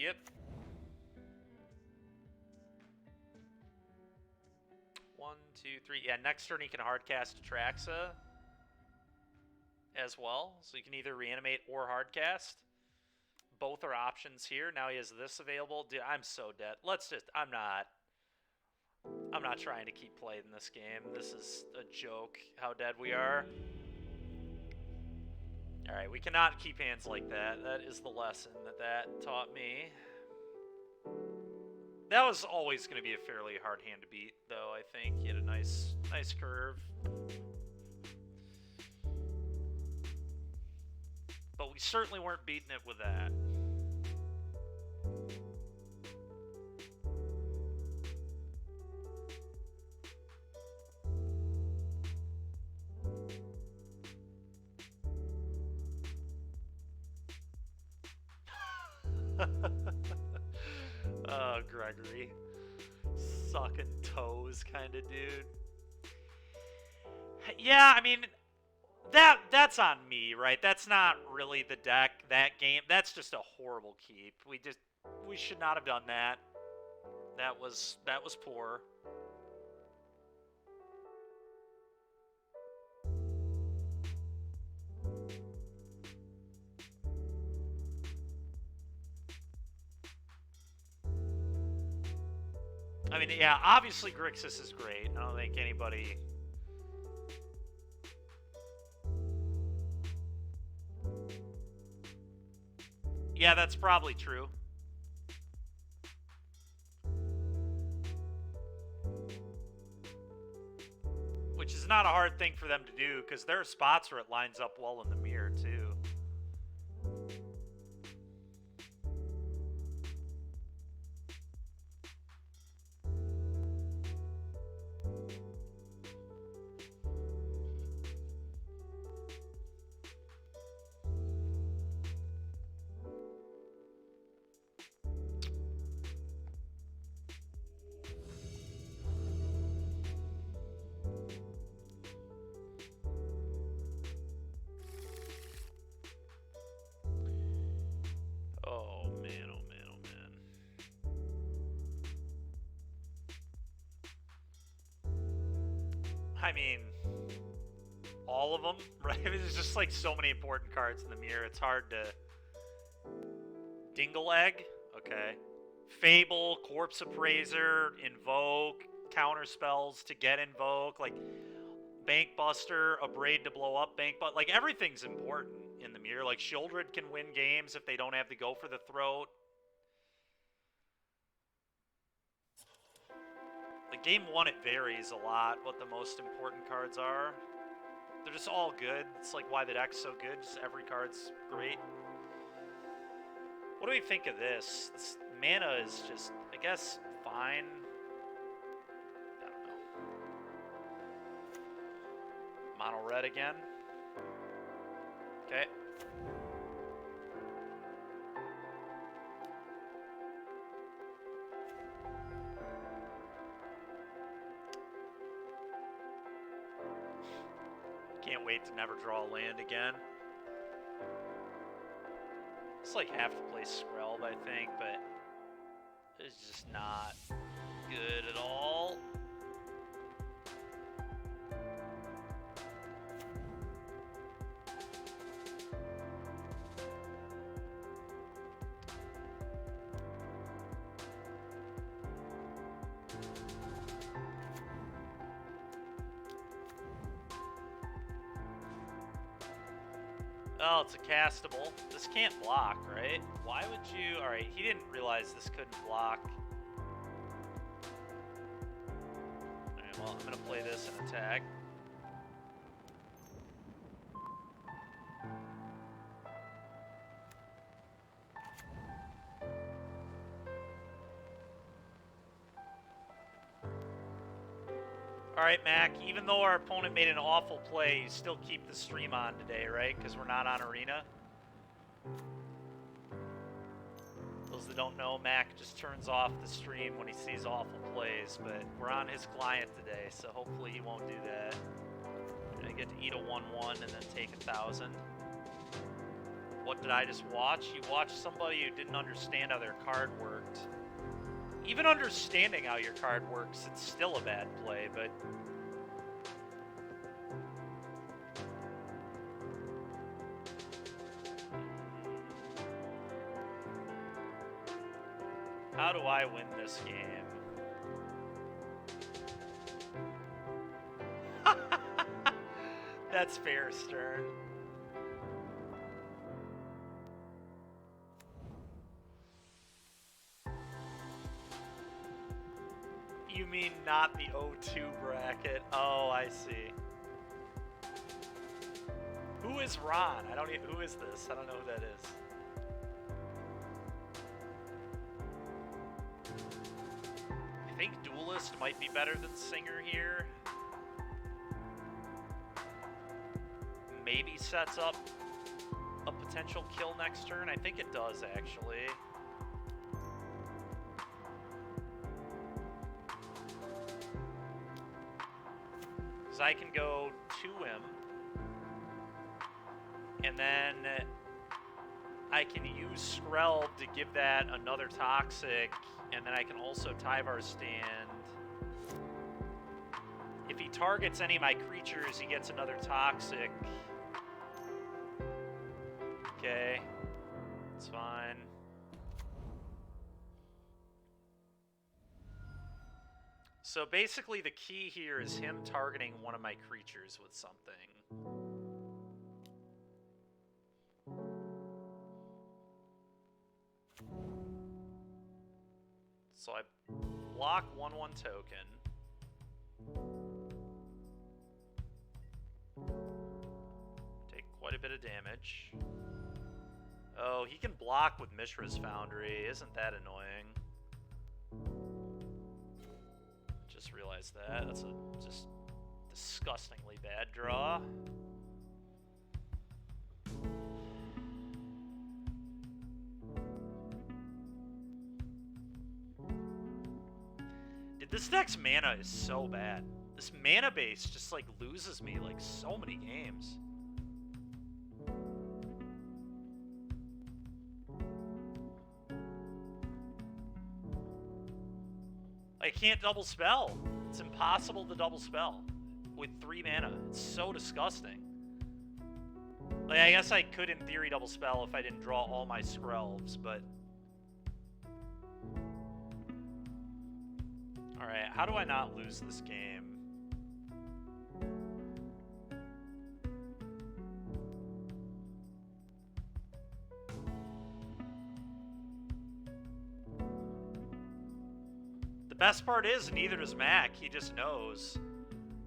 Yep. One, two, three. Yeah, next turn he can hardcast Atraxa as well. So you can either reanimate or hardcast. Both are options here. Now he has this available. Dude, I'm so dead. Let's just... I'm not trying to keep playing this game. This is a joke how dead we are. Alright, we cannot keep hands like that. That is the lesson that taught me. That was always going to be a fairly hard hand to beat, though, I think. He had a nice curve. But we certainly weren't beating it with that. Oh, Gregory. Sucking toes kind of dude. Yeah, I mean, that's on me, right? That's not really the deck, that game. That's just a horrible keep. We should not have done that. That was poor. I mean, yeah, obviously Grixis is great. I don't think anybody... Yeah, that's probably true. Which is not a hard thing for them to do, because there are spots where it lines up well in the mirror, too. I mean, all of them, right? There's just like so many important cards in the mirror. It's hard to... Dingle Egg? Okay. Fable, Corpse Appraiser, Invoke, counter spells to get Invoke, like Bank Buster, Abrade to blow up Bank Buster. Like, everything's important in the mirror. Like, Shieldred can win games if they don't have to go for the throat. Like, game 1, it varies a lot what the most important cards are. They're just all good. It's like why the deck's so good. Just every card's great. What do we think of this? This mana is just, I guess, fine. I don't know. Mono red again. Okay. Can't wait to never draw a land again. It's like have to play Skrelv, I think, but it's just not good at all. Oh, it's a castable. This can't block, right? Why would you... Alright, he didn't realize this couldn't block. Alright, well, I'm gonna play this and attack. Alright, Mac, even though our opponent made an awful play, you still keep the stream on today, right? Because we're not on Arena. Those that don't know, Mac just turns off the stream when he sees awful plays, but we're on his client today, so hopefully he won't do that. I get to eat a 1-1 and then take 1,000. What did I just watch? You watched somebody who didn't understand how their card worked. Even understanding how your card works, it's still a bad play, but... How do I win this game? That's fair, Stern. You mean not the O2 bracket? Oh, I see. Who is Ron? I don't even, who is this? I don't know who that is. I think Duelist might be better than Singer here. Maybe sets up a potential kill next turn. I think it does, actually. I can go to him, and then I can use Skrelv to give that another Toxic, and then I can also Tyvar stand. If he targets any of my creatures, he gets another Toxic. Okay, it's fine. So basically the key here is him targeting one of my creatures with something. So I block 1/1 token. Take quite a bit of damage. Oh, he can block with Mishra's Foundry. Isn't that annoying? Just realized that. That's a just disgustingly bad draw. Dude, this deck's mana is so bad. This mana base just like loses me like so many games. I can't double spell. It's impossible to double spell. with 3 mana. It's so disgusting. Like, I guess I could, in theory, double spell if I didn't draw all my Skrelvs, but... Alright, how do I not lose this game? The best part is, neither does Mac. He just knows.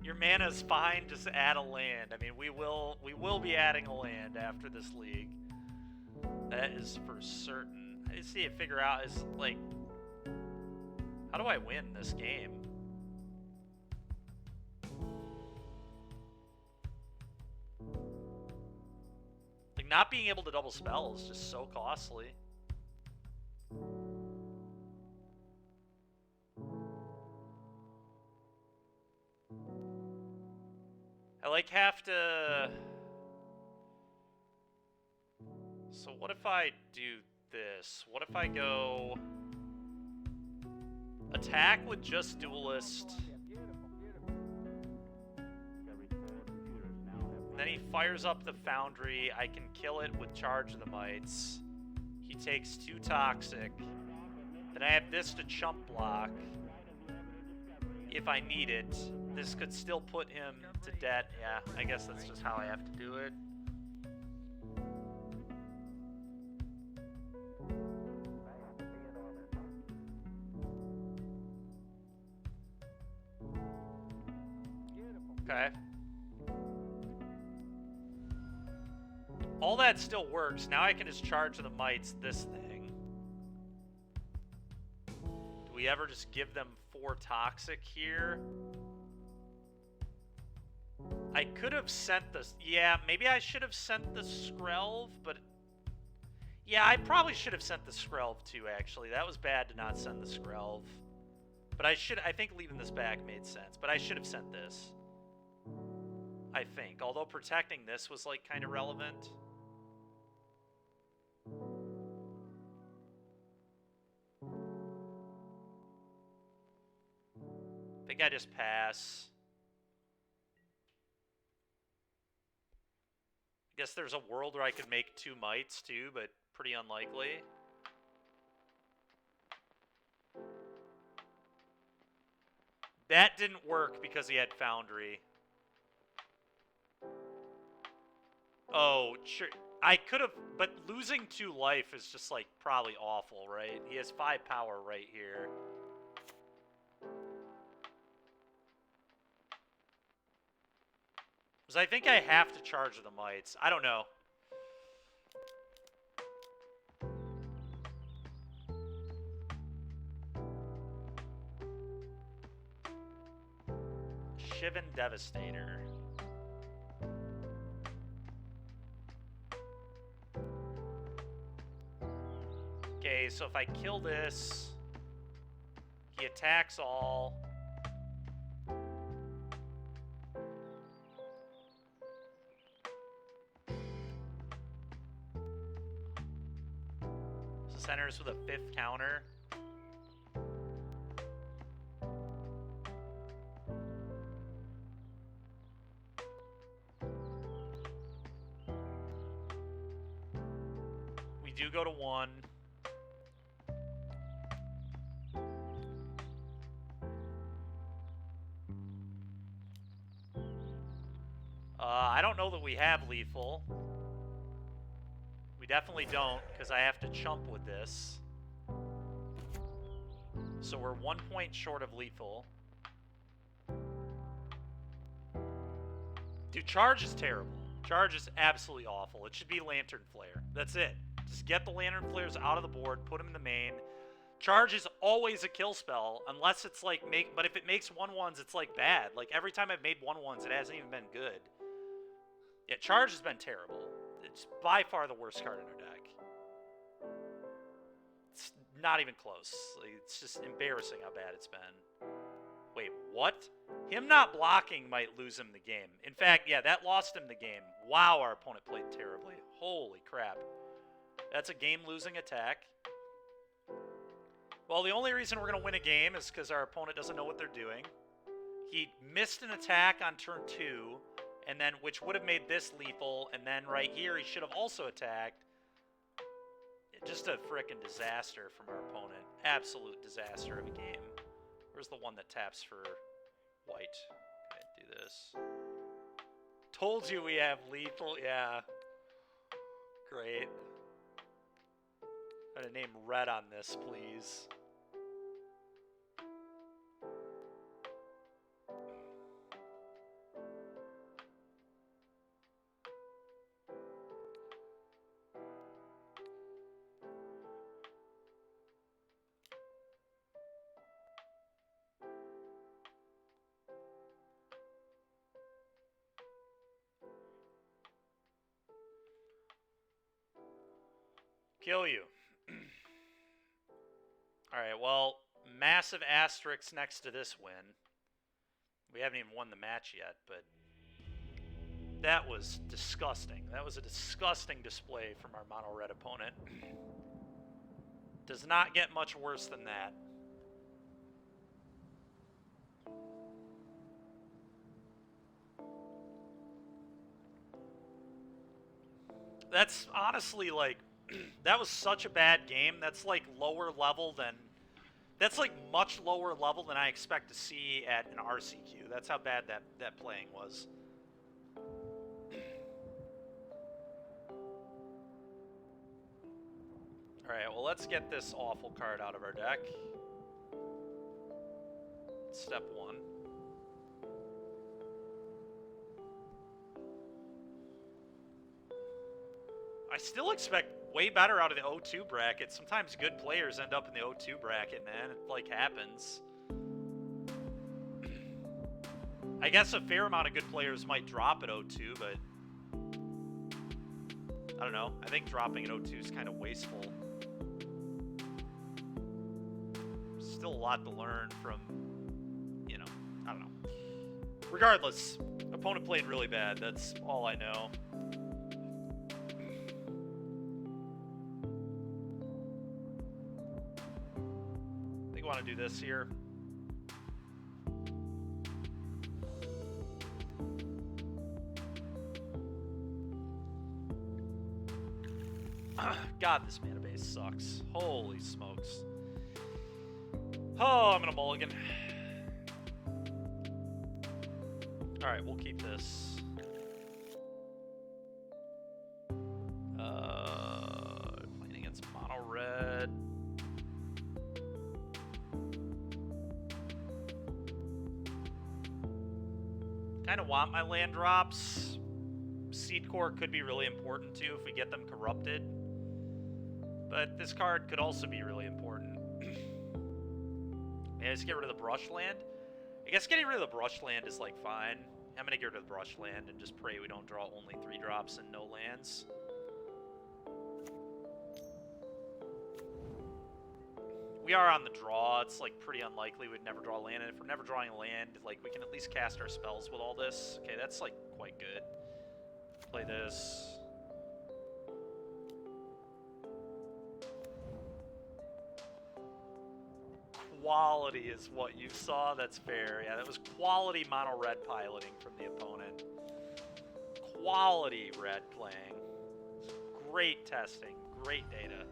Your mana's fine, just add a land. I mean, we will be adding a land after this league. That is for certain. I just need to figure out is, like, how do I win this game? Like, not being able to double spell is just so costly. I, like, have to... So what if I do this? What if I go... Attack with just Duelist. And then he fires up the Foundry. I can kill it with Charge of the Mites. He takes 2 Toxic. Then I have this to chump block. If I need it. This could still put him to debt. Yeah, I guess that's just how I have to do it. Okay. All that still works. Now I can just charge the Mites this thing. Do we ever just give them 4 Toxic here? I could have sent this. Yeah, maybe I should have sent the Skrelv, but... Yeah, I probably should have sent the Skrelv too, actually. That was bad to not send the Skrelv. But I think leaving this back made sense. But I should have sent this. I think. Although protecting this was, like, kind of relevant. I think I just pass. I guess there's a world where I could make 2 Mites too, but pretty unlikely. That didn't work because he had Foundry. Oh, sure. I could have, but losing 2 life is just, like, probably awful, right? He has 5 power right here. Because I think I have to charge the Mites. I don't know. Shivan Devastator. Okay, so if I kill this, he attacks all. So centers with a 5th counter. We do go to 1. I don't know that we have lethal. We definitely don't, because I have to chump with this. So we're 1 point short of lethal. Dude, Charge is terrible. Charge is absolutely awful. It should be Lantern Flare. That's it. Just get the Lantern Flares out of the board, put them in the main. Charge is always a kill spell, unless it's like but if it makes 1/1s, it's like bad. Like every time I've made 1/1s, it hasn't even been good. Yeah, Charge has been terrible. It's by far the worst card in our deck. It's not even close. Like, it's just embarrassing how bad it's been. Wait, what? Him not blocking might lose him the game. In fact, yeah, that lost him the game. Wow, our opponent played terribly. Holy crap. That's a game-losing attack. Well, the only reason we're going to win a game is because our opponent doesn't know what they're doing. He missed an attack on turn 2, and then which would have made this lethal, and then right here he should have also attacked. Just a frickin' disaster from our opponent. Absolute disaster of a game. Where's the one that taps for white? Okay, do this. Told you we have lethal, yeah. Great. I'm gonna name red on this, please. Kill you. Alright, well, massive asterisks next to this win. We haven't even won the match yet, but that was disgusting. That was a disgusting display from our mono red opponent. Does not get much worse than that. That's honestly like, that was such a bad game. That's like lower level than, that's like much lower level than I expect to see at an RCQ. That's how bad that playing was. Alright, well let's get this awful card out of our deck. Step 1. I still expect way better out of the O2 bracket. Sometimes good players end up in the O2 bracket, man. It, like, happens. I guess a fair amount of good players might drop at O2, but I don't know. I think dropping at O2 is kind of wasteful. Still a lot to learn from, you know, I don't know. Regardless, opponent played really bad. That's all I know. Want to do this here. God, this mana base sucks. Holy smokes. Oh, I'm gonna mulligan. Alright, we'll keep this. Playing against mono red. Kind of want my land drops. Seed Core could be really important too if we get them corrupted. But this card could also be really important. Yeah, just get rid of the brush land. I guess getting rid of the brush land is like fine. I'm gonna get rid of the brush land and just pray we don't draw only 3 drops and no lands. We are on the draw. It's like pretty unlikely we'd never draw land, and if we're never drawing a land, like we can at least cast our spells with all this. Okay, that's like quite good. Play this. Quality is what you saw. That's fair. Yeah, that was quality mono red piloting from the opponent. Quality red playing. Great testing. Great data.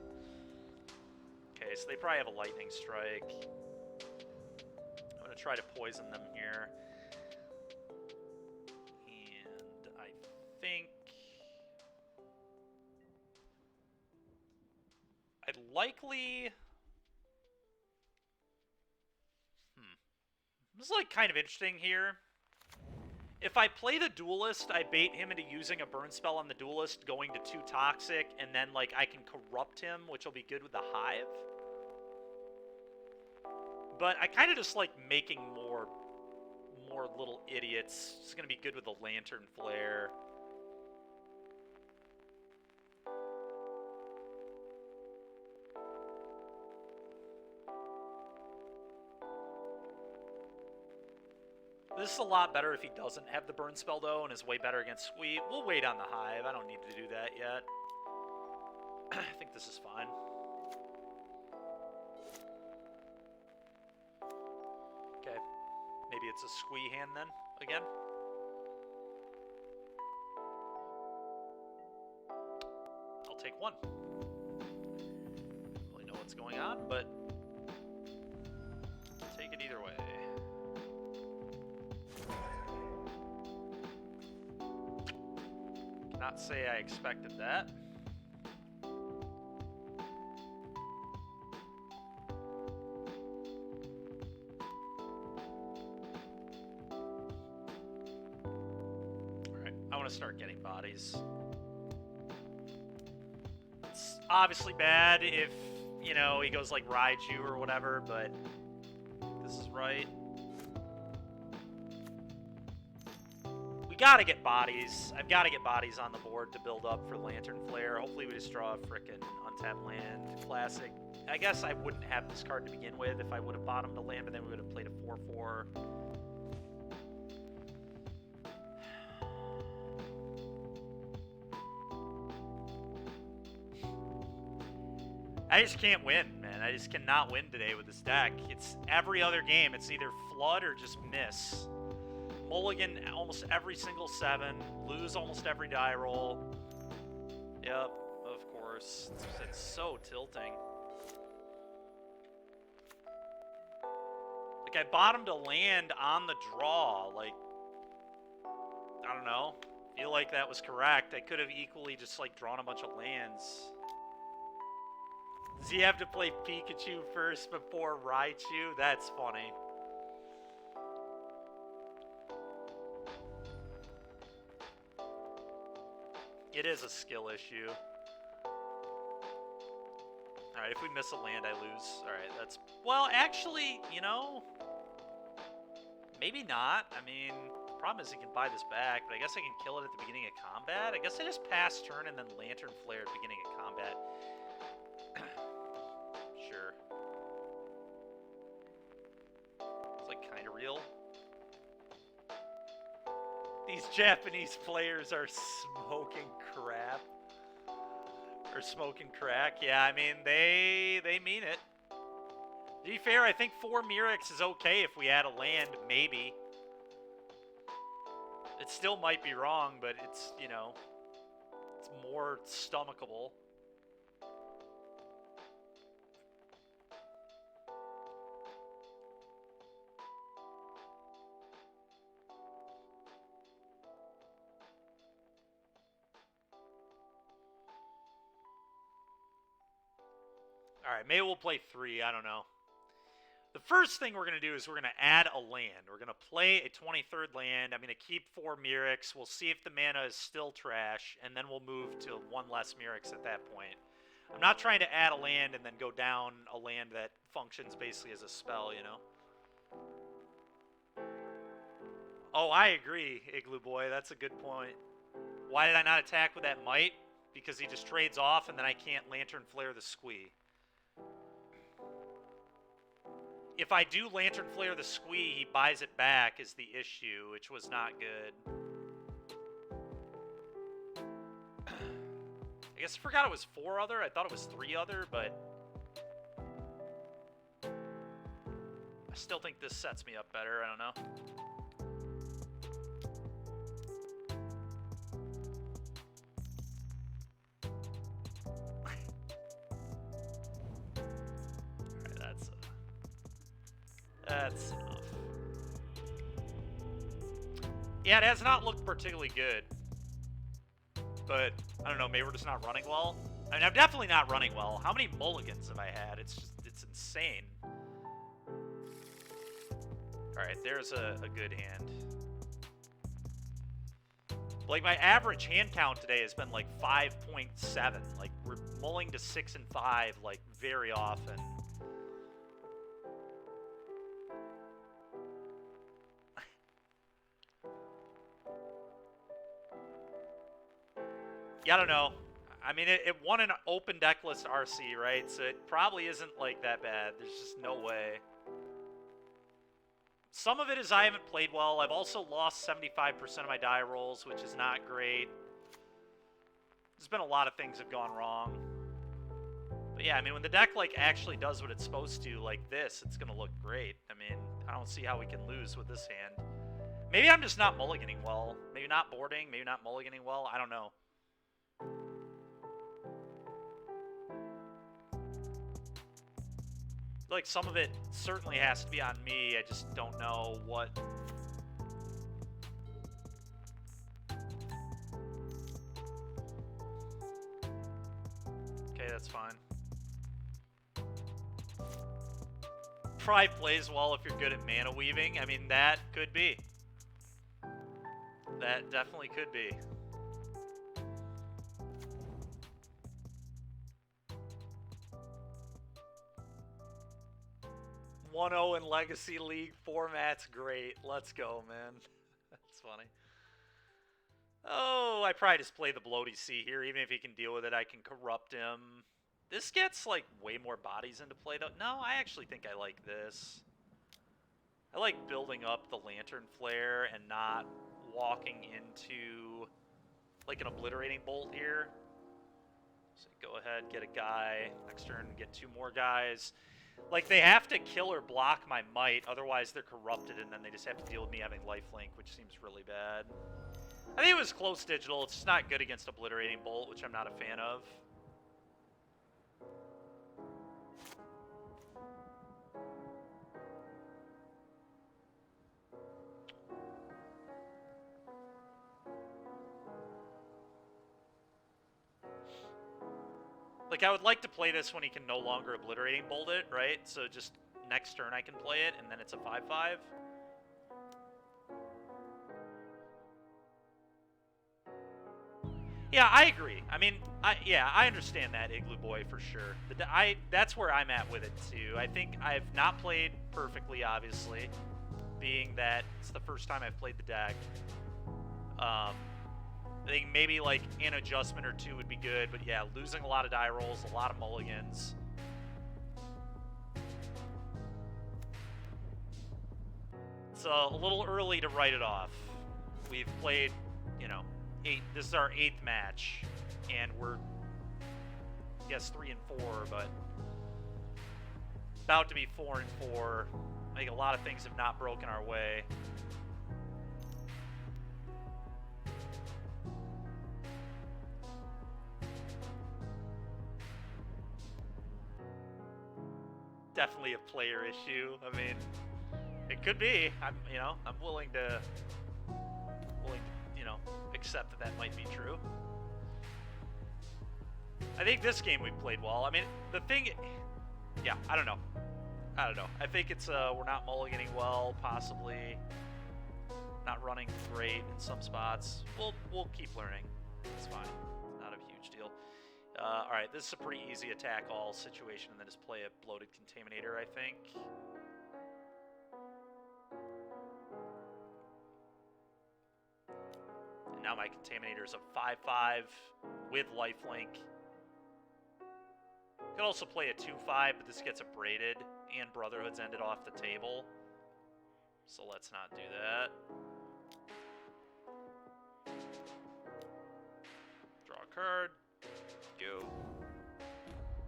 Okay, so they probably have a lightning strike. I'm going to try to poison them here. And I think I'd likely... This is like kind of interesting here. If I play the Duelist, I bait him into using a burn spell on the Duelist, going to 2 Toxic, and then like I can corrupt him, which will be good with the Hive. But I kind of just like making more little idiots. It's going to be good with the Lantern Flare. This is a lot better if he doesn't have the burn spell, though, and is way better against Sweep. We'll wait on the Hive. I don't need to do that yet. I think this is fine. Okay. Maybe it's a squee hand then, again. I'll take one. Don't really know what's going on, but I'll take it either way. Cannot say I expected that. I want to start getting bodies. It's obviously bad if, you know, he goes like Raiju or whatever, but this is right. We gotta get bodies. I've got to get bodies on the board to build up for Lantern Flare. Hopefully we just draw a frickin' untapped land. Classic. I guess I wouldn't have this card to begin with if I would have bottomed a land, but then we would have played a 4/4. I just can't win, man. I just cannot win today with this deck. It's every other game. It's either flood or just miss. Mulligan almost every single 7. Lose almost every die roll. Yep, of course. It's so tilting. Like, I bottomed a land on the draw. Like, I don't know. Feel like that was correct. I could have equally just, like, drawn a bunch of lands. Does he have to play Pikachu first before Raichu? That's funny. It is a skill issue. Alright, if we miss a land, I lose. Alright, that's... Well, actually, you know... Maybe not. I mean, the problem is he can buy this back, but I guess I can kill it at the beginning of combat. I guess I just pass turn and then Lantern Flare at the beginning of combat. Sure. It's like kind of real. These Japanese players are smoking crap. Or smoking crack. Yeah, I mean, they mean it. To be fair, I think 4 Mirrex is okay if we add a land, maybe. It still might be wrong, but it's, you know, it's more stomachable. Alright, maybe we'll play 3, I don't know. The first thing we're going to do is we're going to add a land. We're going to play a 23rd land. I'm going to keep 4 Mirrex. We'll see if the mana is still trash, and then we'll move to 1 less Mirrex at that point. I'm not trying to add a land and then go down a land that functions basically as a spell, you know? Oh, I agree, Igloo Boy. That's a good point. Why did I not attack with that Might? Because he just trades off, and then I can't Lantern Flare the Squee. If I do Lantern Flare the Squee, he buys it back is the issue, which was not good. I guess I forgot it was 4 other. I thought it was 3 other, but I still think this sets me up better. I don't know. That's enough. Yeah, it has not looked particularly good. But, I don't know, maybe we're just not running well. I mean, I'm definitely not running well. How many mulligans have I had? It's just, it's insane. Alright, there's a good hand. Like, my average hand count today has been, like, 5.7. Like, we're mulling to 6 and 5, like, very often. Yeah, I don't know. I mean, it won an open decklist RC, right? So it probably isn't, like, that bad. There's just no way. Some of it is I haven't played well. I've also lost 75% of my die rolls, which is not great. There's been a lot of things have gone wrong. But yeah, I mean, when the deck, like, actually does what it's supposed to, like this, it's going to look great. I mean, I don't see how we can lose with this hand. Maybe I'm just not mulliganing well. Maybe not boarding, maybe not mulliganing well. I don't know. Like, some of it certainly has to be on me. I just don't know what... Okay, that's fine. Probably plays well if you're good at mana weaving. I mean, that could be. That definitely could be. 1-0 in Legacy League format's great. Let's go, man. That's funny. Oh, I probably just play the Bloody Sea here. Even if he can deal with it, I can corrupt him. This gets, like, way more bodies into play, though. No, I actually think I like this. I like building up the Lantern Flare and not walking into, like, an Obliterating Bolt here. So go ahead, get a guy. Next turn, get 2 more guys. Like, they have to kill or block my Might, otherwise they're corrupted, and then they just have to deal with me having lifelink, which seems really bad. I think it was close digital. It's just not good against Obliterating Bolt, which I'm not a fan of. Like, I would like to play this when he can no longer Obliterating Bolt it, right? So just next turn I can play it, and then it's a 5/5. Yeah, I agree. I mean, I understand that, Igloo Boy, for sure. That's where I'm at with it, too. I think I've not played perfectly, obviously, being that it's the first time I've played the deck. I think maybe, like, an adjustment or 2 would be good, but yeah, losing a lot of die rolls, a lot of mulligans. It's a little early to write it off. We've played, you know, this is our 8th match, and we're, I guess, 3 and 4, but about to be 4 and 4. I think a lot of things have not broken our way. Definitely a player issue. I mean, it could be. I'm willing to, accept that might be true. I think this game we played well. I mean, the thing, yeah, I don't know. I think it's we're not mulliganing well, possibly not running great in some spots. We'll keep learning. It's fine. Not a huge deal. All right, this is a pretty easy attack all situation, and then just play a Bloated Contaminator, I think. And now my Contaminator is a 5/5 with lifelink. Could also play a 2/5, but this gets abraded, and Brotherhood's ended off the table. So let's not do that. Draw a card. Go.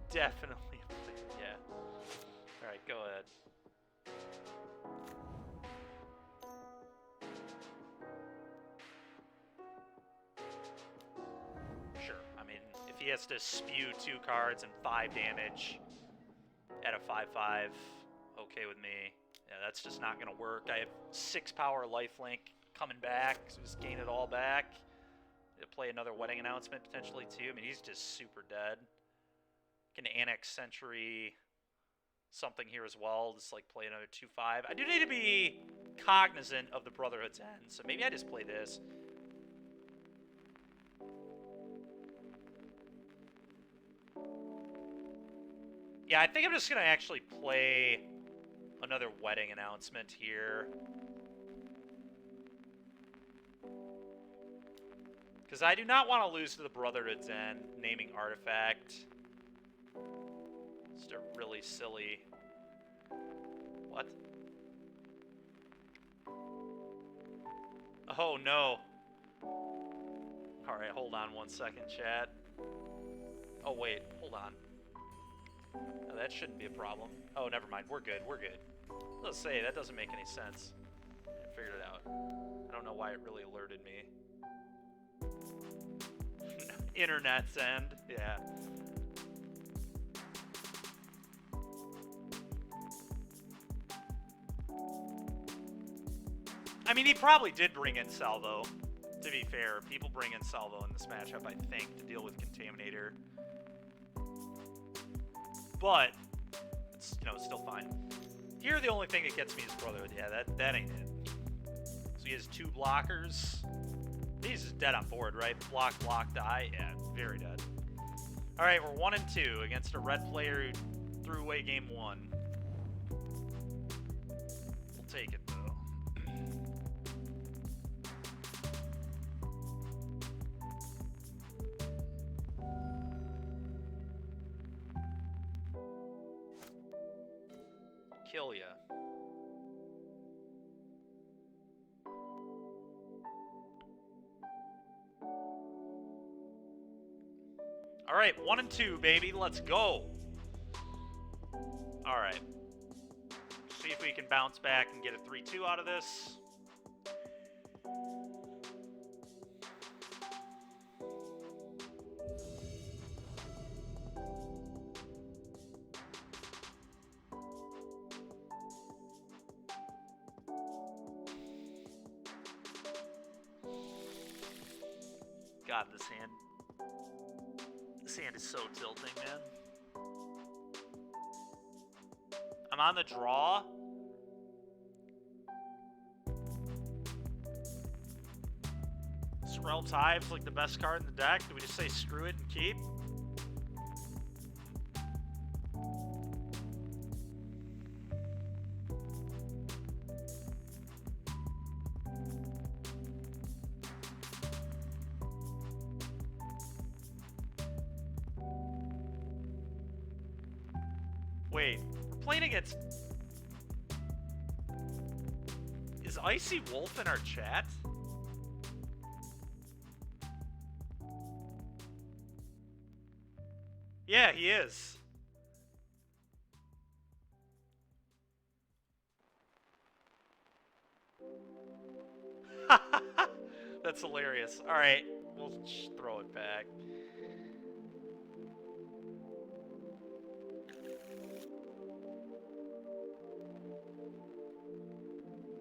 Definitely, yeah. Alright, go ahead. Sure, I mean, if he has to spew 2 cards and 5 damage at a 5/5, okay with me. Yeah, that's just not going to work. I have 6 power lifelink coming back, so just gain it all back. Play another Wedding Announcement potentially too. I mean, he's just super dead. Can Annex Century something here as well. Just like play another 2/5. I do need to be cognizant of the Brotherhood's end, so maybe I just play this. Yeah, I think I'm just gonna actually play another Wedding Announcement here. Because I do not want to lose to the Brotherhood's End, naming Artifact. Just a really silly... What? Oh, no. Alright, hold on 1 second, chat. Oh, wait, hold on. No, that shouldn't be a problem. Oh, never mind, we're good, we're good. Let's say, that doesn't make any sense. I figured it out. I don't know why it really alerted me. Internet's end, yeah. I mean, he probably did bring in Salvo, to be fair. People bring in Salvo in this matchup, I think, to deal with Contaminator. But, it's, you know, it's still fine. Here, the only thing that gets me is Brotherhood. Yeah, that ain't it. So he has 2 blockers. He's just dead on board, right? Block, block, die. Yeah, very dead. Alright, we're 1 and 2 against a red player who threw away game 1. We'll take it, though. Kill ya. All right, 1 and 2, baby. Let's go. All right. See if we can bounce back and get a 3-2 out of this. God, this hand. This hand is so tilting, man. I'm on the draw. This Realm's Hive's like the best card in the deck. Do we just say screw it and keep? Wait, we're playing against... Is Icy Wolf in our chat? Yeah, he is. That's hilarious. Alright, we'll throw it back.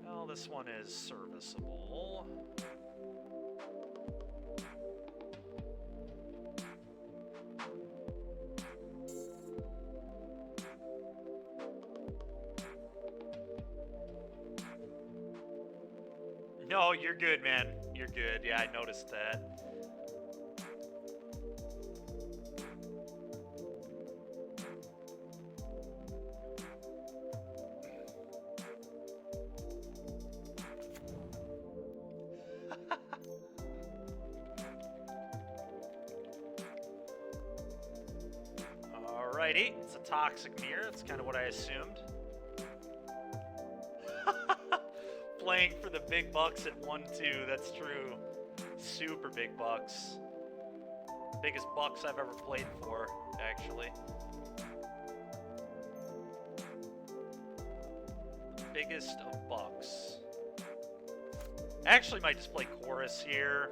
Well, this one is serviceable. No, you're good, man. You're good. Yeah, I noticed that. Alrighty, it's a toxic mirror. That's kind of what I assumed. Playing for the big bucks at 1-2, that's true. Super big bucks. Biggest bucks I've ever played for, actually. Biggest of bucks. Actually might just play Chorus here.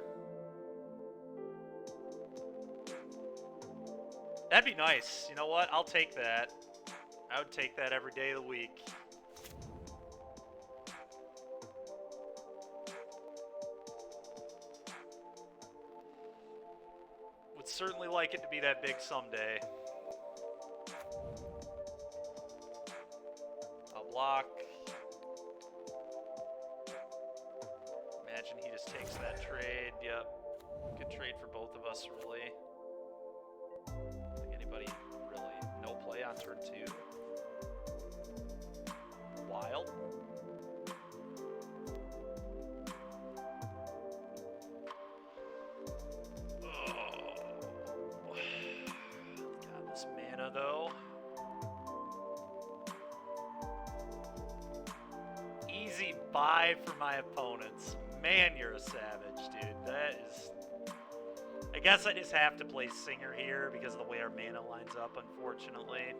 That'd be nice. You know what? I'll take that. I would take that every day of the week. Would certainly like it to be that big someday. I'll block. Imagine he just takes that trade. Yep. Good trade for both of us, really. Anybody really no play on turn 2? Wild. Oh. God, this mana though. Easy buy for my opponents. Man, you're a savage, dude. That is... I guess I just have to play Singer here because of the way our mana lines up, unfortunately.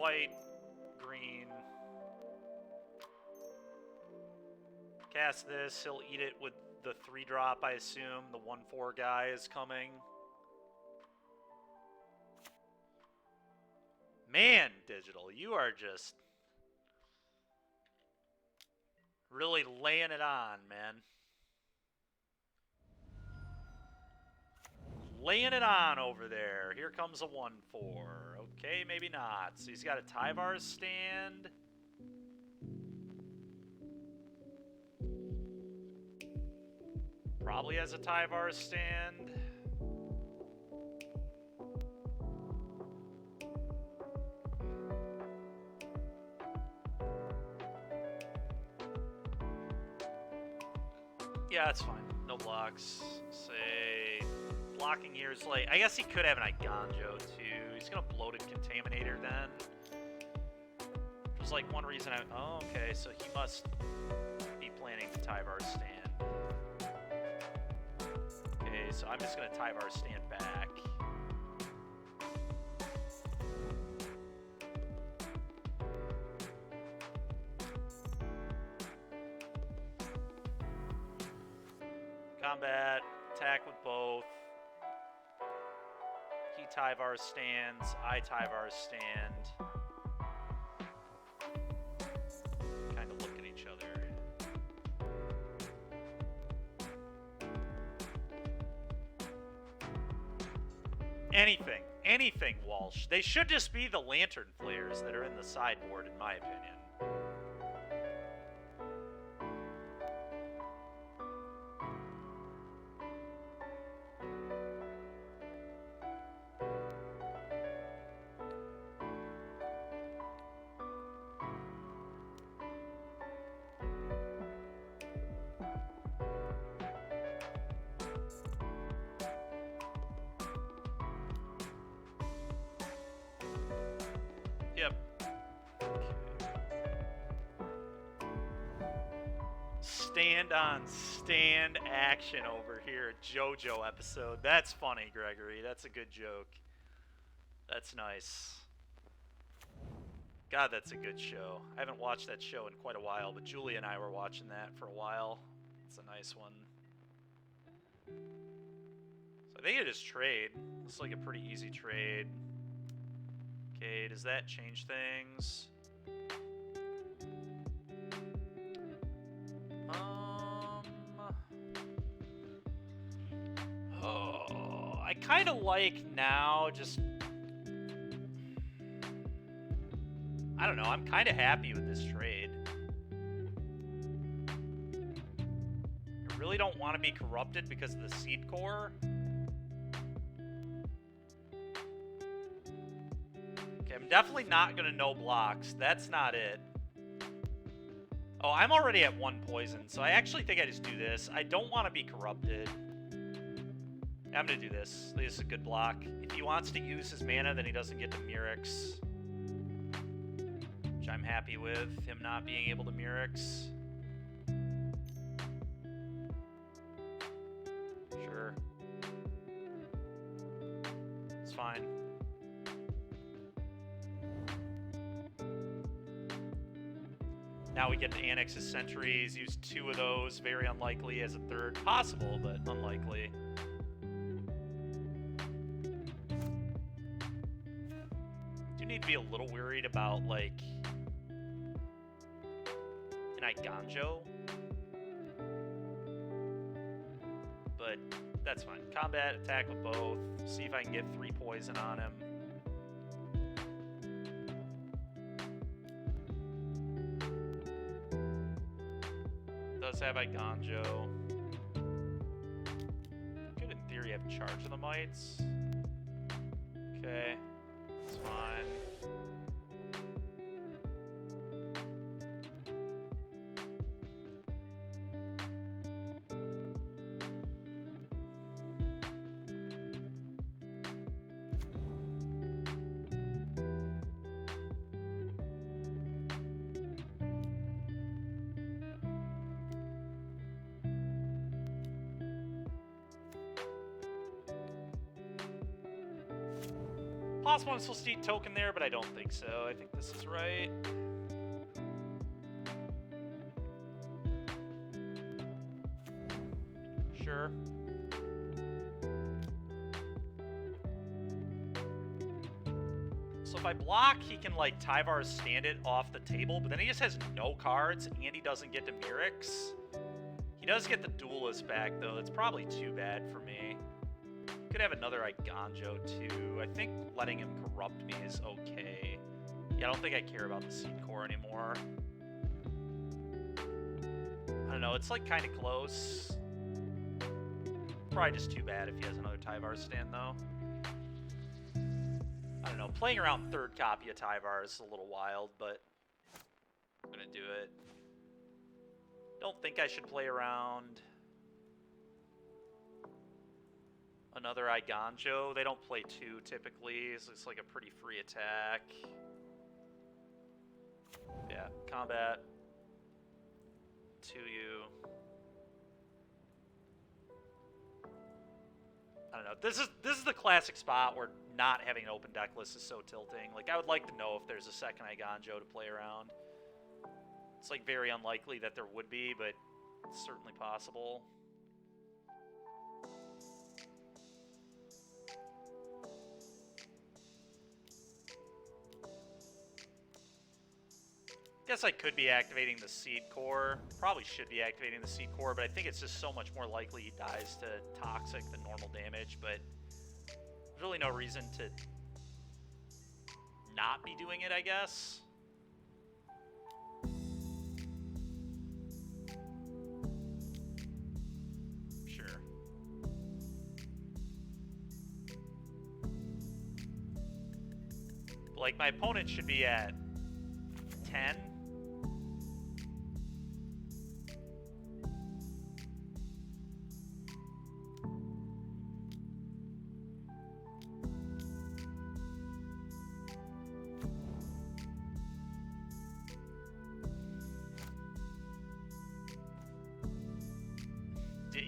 white, green. Cast this, he'll eat it with the 3-drop, I assume. The 1/4 guy is coming. Man, Digital, you are just really laying it on, man. Laying it on over there. Here comes a 1/4. Okay, maybe not. So he's got a Tyvar's stand. Probably has a Tyvar's stand. Yeah, that's fine. No blocks. Say, blocking here is like... I guess he could have an Iganjo, too. He's going to Bloated Contaminator, then. Which was, like, one reason I... Oh, okay, so he must be planning to Tyvar's stand. Okay, so I'm just going to Tyvar's stand back. Combat, attack with both. He Tyvar stands, I Tyvar stand. Kind of look at each other. Anything, Walsh. They should just be the Lantern Flares that are in the sideboard, in my opinion. Yep. Stand on stand action over here. JoJo episode. That's funny, Gregory. That's a good joke. That's nice. God, that's a good show. I haven't watched that show in quite a while, but Julie and I were watching that for a while. It's a nice one. So I think it is trade. Looks like a pretty easy trade. Okay, does that change things? Oh, I kind of like now just... I don't know, I'm kind of happy with this trade. I really don't want to be corrupted because of the Seed Core. Okay, I'm definitely not going to no blocks. That's not it. Oh, I'm already at 1 poison, so I actually think I just do this. I don't want to be corrupted. I'm going to do this. This is a good block. If he wants to use his mana, then he doesn't get to Mirrex. Which I'm happy with, him not being able to Mirrex. Sure. It's fine. Now we get to annex his sentries, use 2 of those, very unlikely as a 3rd. Possible, but unlikely. Do need to be a little worried about, like, an Iganjo. But that's fine. Combat, attack with both. See if I can get 3 poison on him. Does have Iganjo. Could in theory have charge of the mites. Okay. That's fine. Possible I'm supposed to eat token there, but I don't think so. I think this is right. Sure. So if I block, he can, like, Tyvar's stand it off the table, but then he just has no cards, and he doesn't get to Mirix. He does get the Duelist back, though. It's probably too bad for me. Could have another Eiganjo, too. I think letting him corrupt me is okay. Yeah, I don't think I care about the Seed Core anymore. I don't know. It's, like, kind of close. Probably just too bad if he has another Tyvar stand, though. I don't know. Playing around third copy of Tyvar is a little wild, but I'm going to do it. Don't think I should play around another Eiganjo. They don't play two typically, so it's like a pretty free attack. Yeah, combat. To you. I don't know. This is the classic spot where not having an open deck list is so tilting. Like, I would like to know if there's a second Eiganjo to play around. It's, like, very unlikely that there would be, but it's certainly possible. Guess I could be activating the Seed Core. Probably should be activating the Seed Core, but I think it's just so much more likely he dies to Toxic than normal damage, but there's really no reason to not be doing it, I guess. Sure. Like, my opponent should be at 10.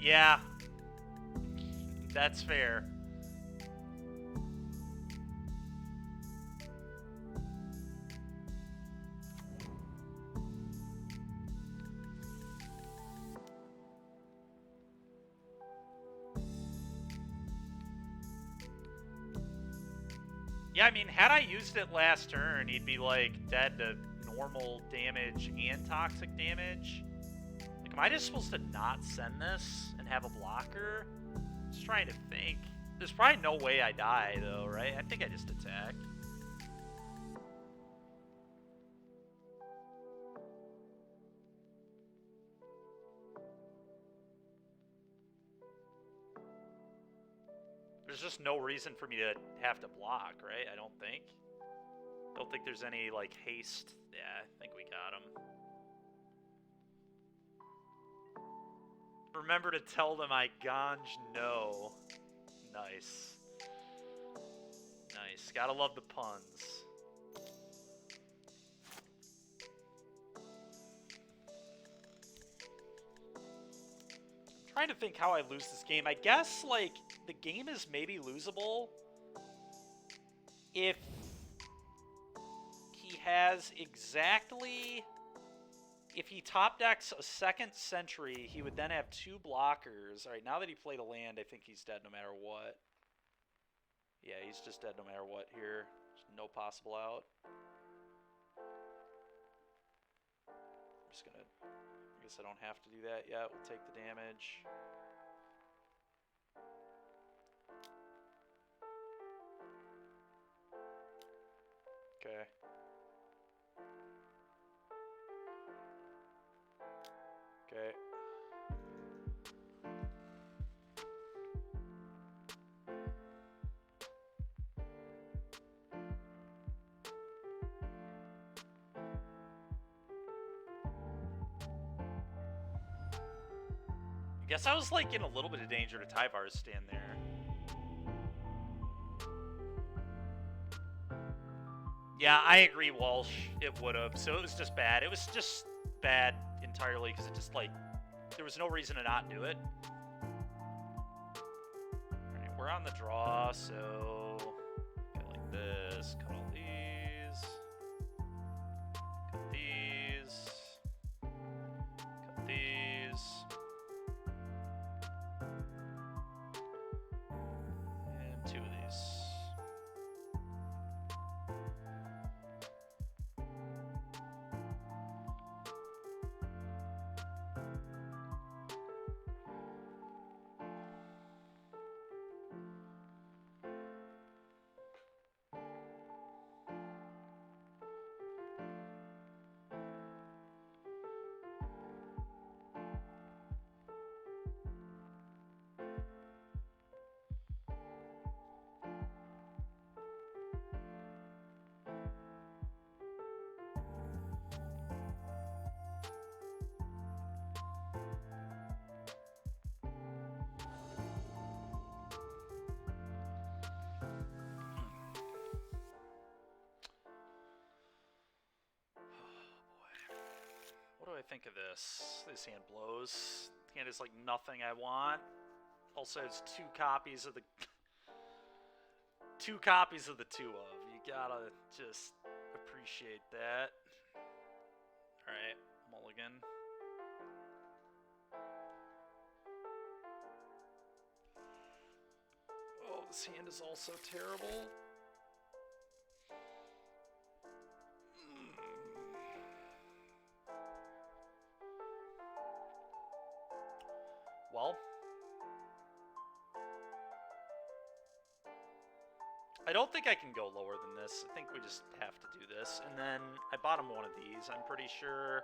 Yeah, that's fair. Yeah, I mean, had I used it last turn, he'd be, like, dead to normal damage and toxic damage. Like, am I just supposed to not send this and have a blocker? Just trying to think. There's probably no way I die, though, right? I think I just attack. There's just no reason for me to have to block, right? I don't think. Don't think there's any, like, haste. Yeah, I think we got him. Remember to tell them I ganj no. Nice. Nice. Gotta love the puns. I'm trying to think how I lose this game. I guess, like, the game is maybe losable if he has exactly... If he top decks a second Sentry, he would then have 2 blockers. Alright, now that he played a land, I think he's dead no matter what. Yeah, he's just dead no matter what here. There's no possible out. I'm just gonna... I guess I don't have to do that yet. We'll take the damage. Okay. Okay. I guess I was, like, in a little bit of danger to Tyvar's stand there. Yeah, I agree, Walsh. It would have. So it was just bad. It was just bad entirely because it just, like, there was no reason to not do it. Alright, we're on the draw, so go like this. this, cut all these, cut these, cut these, and 2 of these. What do I think of this? This hand blows. Hand is like nothing I want. Also, it's 2 copies of the 2 copies of the 2 of. You gotta just appreciate that. All right, mulligan. Oh, this hand is also terrible. Well, I don't think I can go lower than this. I think we just have to do this. And then I bought him one of these, I'm pretty sure.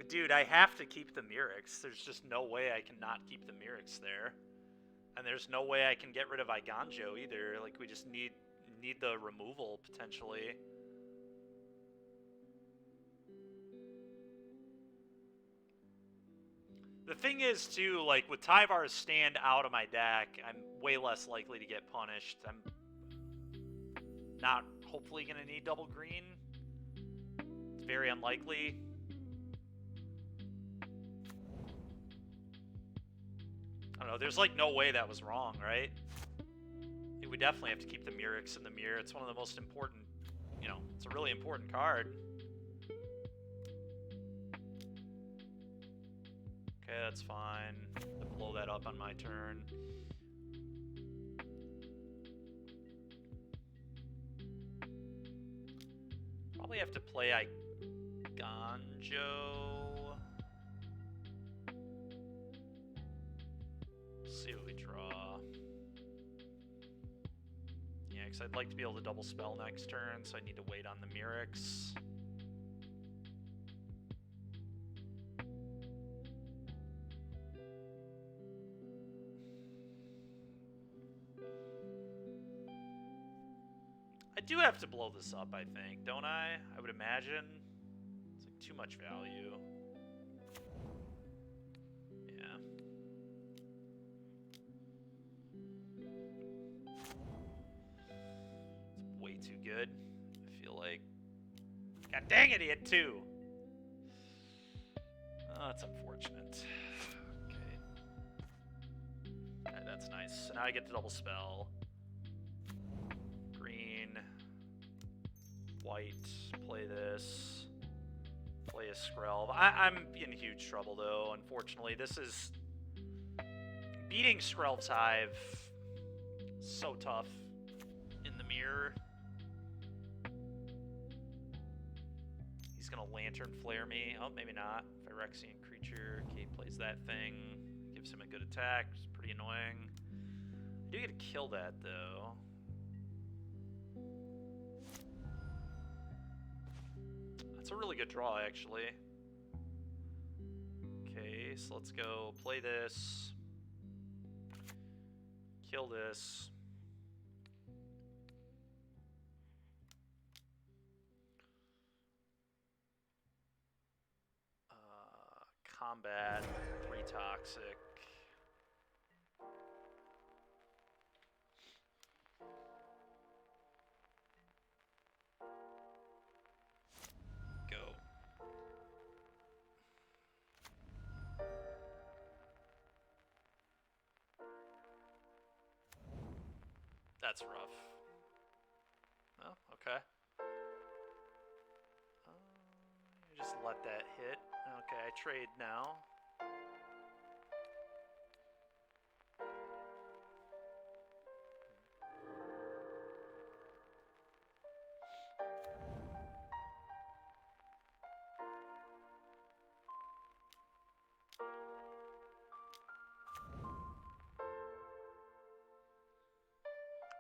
Dude, I have to keep the Mirrex. There's just no way I can not keep the Mirrex there. And there's no way I can get rid of Eiganjo either. Like, we just need the removal, potentially. The thing is, too, like, with Tyvar's stand out of my deck, I'm way less likely to get punished. I'm not hopefully going to need double green. It's very unlikely. I don't know, there's like no way that was wrong, right? We definitely have to keep the Mirrex in the mirror. It's one of the most important, you know, it's a really important card. Okay, that's fine. I'll blow that up on my turn. Probably have to play Eiganjo. See what we draw. Yeah, because I'd like to be able to double spell next turn, so I need to wait on the Mirrex. I do have to blow this up, I think, don't I? I would imagine. It's like too much value. Too good. I feel like... God dang it, he had 2! Oh, that's unfortunate. Okay. Okay, that's nice. So now I get to double spell. Green. White. Play this. Play a Skrelv. I'm in huge trouble, though, unfortunately. This is... Beating Skrelv's Hive... So tough. In the mirror. He's gonna Lantern Flare me. Oh, maybe not. Phyrexian creature. Kate plays that thing. Gives him a good attack. It's pretty annoying. I do get to kill that, though. It's a really good draw, actually. Okay, so let's go play this. Kill this. Combat, 3 toxic. Go. That's rough. Oh, okay. Just let that hit. Okay, I trade now.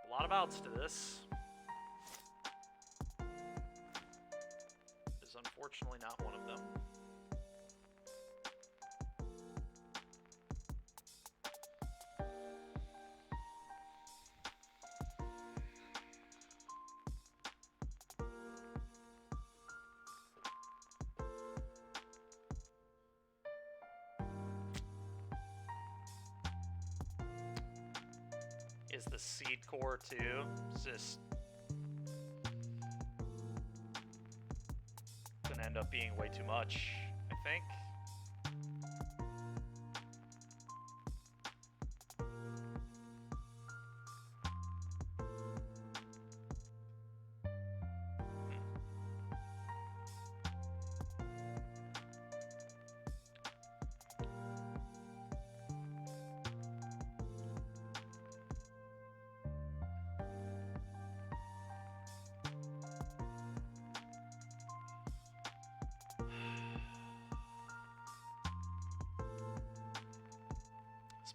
A lot of outs to this. Is unfortunately not one of them. Is the seed core too? It's just gonna end up being way too much, I think.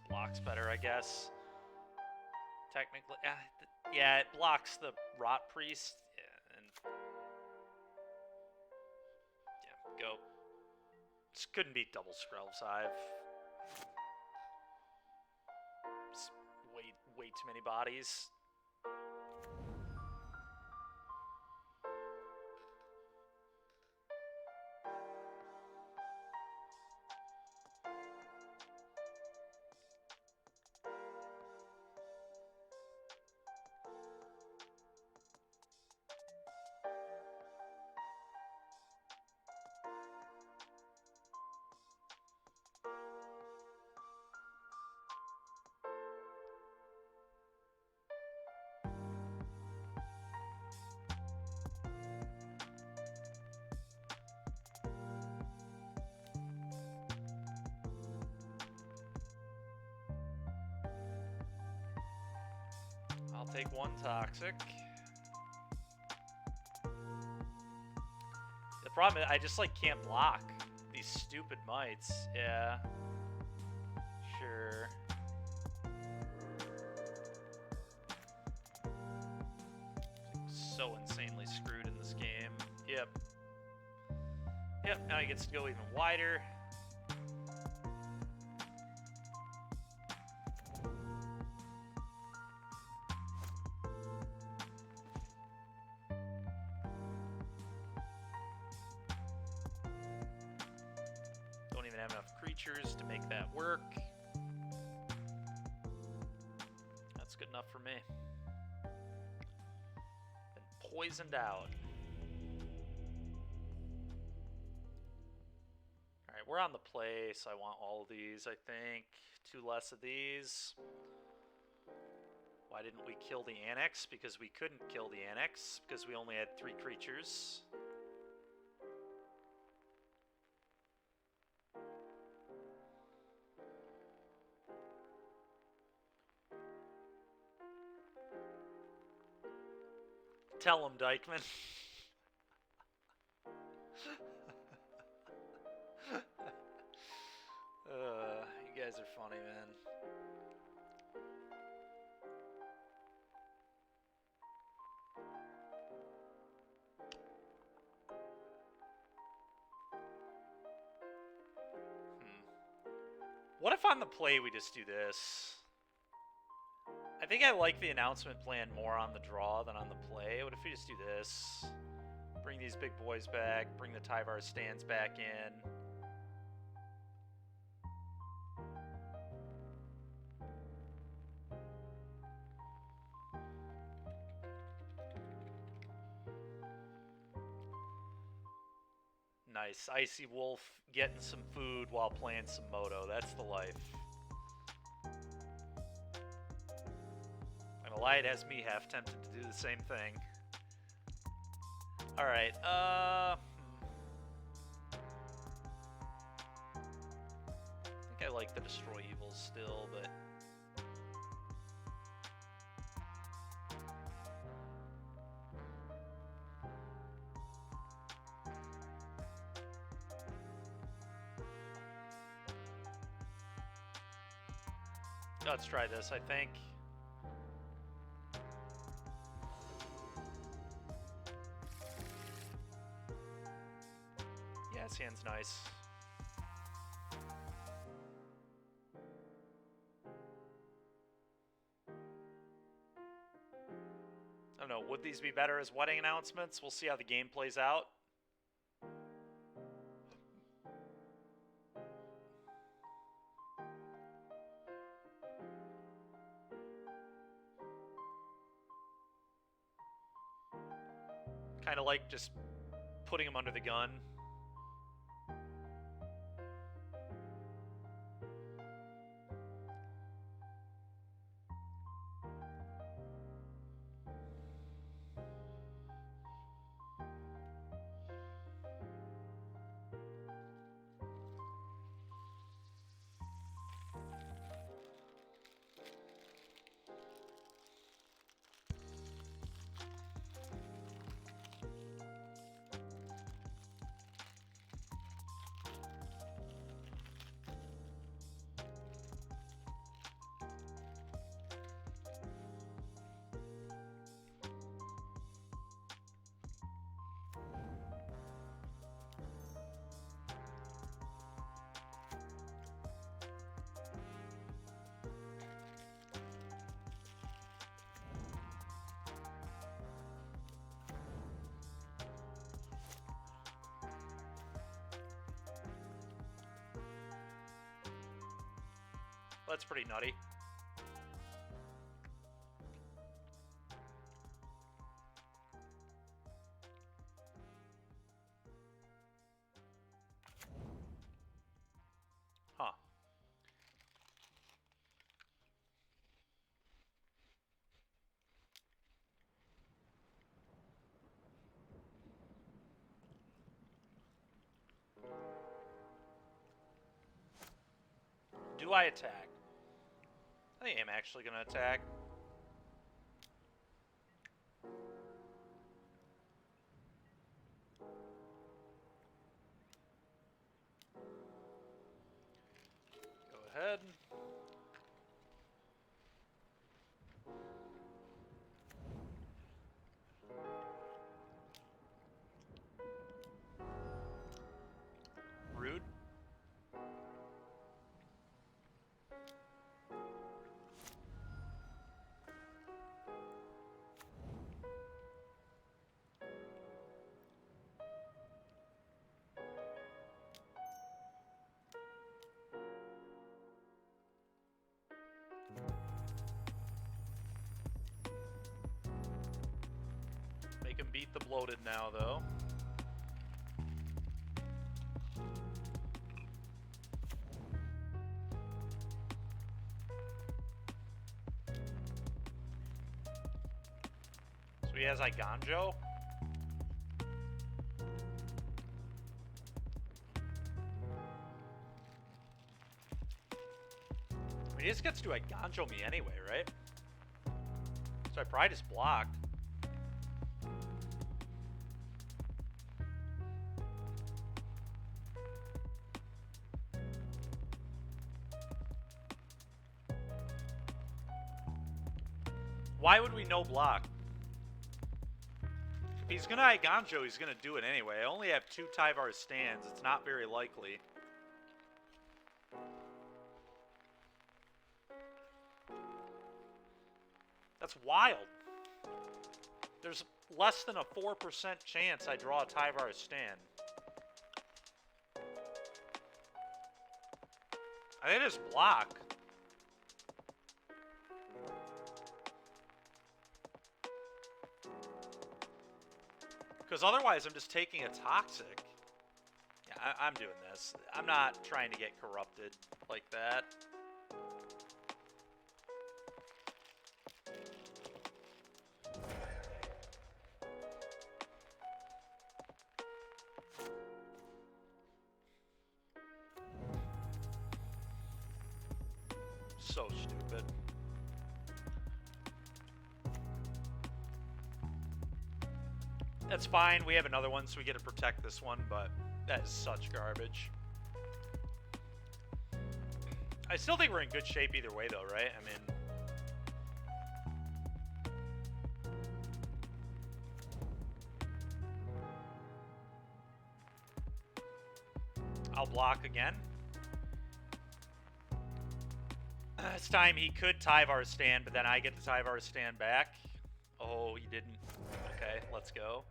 Blocks better, I guess. Technically, yeah, it blocks the Rot Priest. Yeah, and yeah, go. Just couldn't beat double Skrelv's Hive. Just way too many bodies. I'll take 1 toxic. The problem is I just like can't block these stupid mites. Yeah. Sure. So insanely screwed in this game. Yep. Yep, now he gets to go even wider. Don't even have enough creatures to make that work. That's good enough for me. Been poisoned out. Alright, we're on the play, so I want all of these, I think. 2 less of these. Why didn't we kill the Annex? Because we couldn't kill the Annex, because we only had 3 creatures. Tell him, Dykeman. You guys are funny, man. What if on the play we just do this? I think I like the announcement plan more on the draw than on the play. What if we just do this? Bring these big boys back. Bring the Tyvar stands back in. Nice. Icy Wolf getting some food while playing some Moto. That's the life. And Eliad has me half tempted to do the same thing. Alright, I think I like the Destroy Evils still, but... Let's try this, I think. Yeah, his hand's nice. I don't know, would these be better as wedding announcements? We'll see how the game plays out. Kind of like just putting him under the gun. That's pretty nutty. Huh. Do I attack? I think I'm actually going to attack. Go ahead. Rude. Make him beat the bloated now, though. So he has Iganjo. I mean, he just gets to Iganjo me anyway, right? So I probably just blocked. Why would we no block? If he's gonna Iganjo, he's gonna do it anyway. I only have 2 Tyvar stands. It's not very likely. That's wild. There's less than a 4% chance I draw a Tyvar stand. I think it's block. Because otherwise I'm just taking a toxic. Yeah, I'm doing this. I'm not trying to get corrupted like that. So stupid. That's fine. We have another one, so we get to protect this one, but that is such garbage. I still think we're in good shape either way, though, right? I mean... I'll block again. This time he could Tyvar stand, but then I get the Tyvar stand back. Oh, he didn't. Okay, let's go.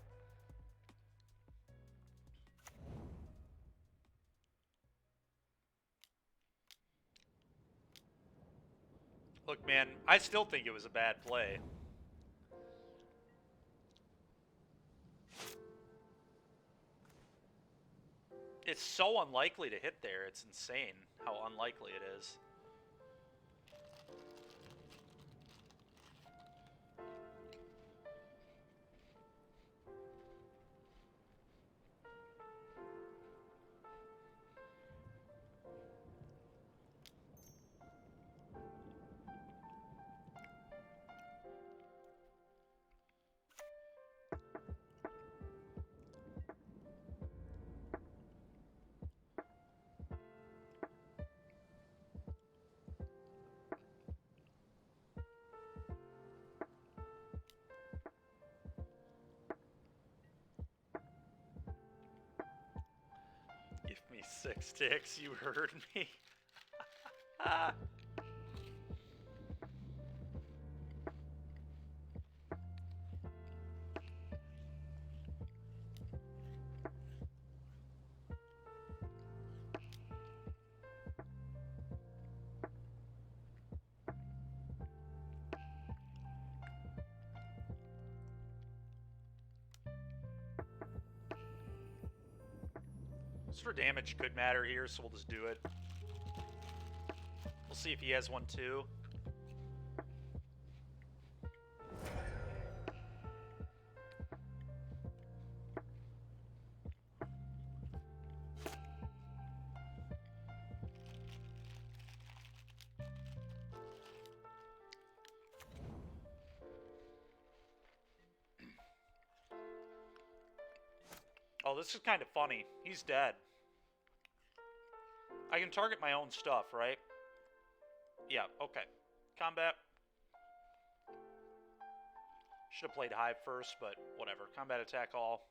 Look, man, I still think it was a bad play. It's so unlikely to hit there. It's insane how unlikely it is. Give me 6 ticks, you heard me. For damage could matter here, so we'll just do it. We'll see if he has one too. Oh, this is kind of funny. He's dead. I can target my own stuff, right? Yeah, okay. Combat. Should have played Hive first, but whatever. Combat attack all.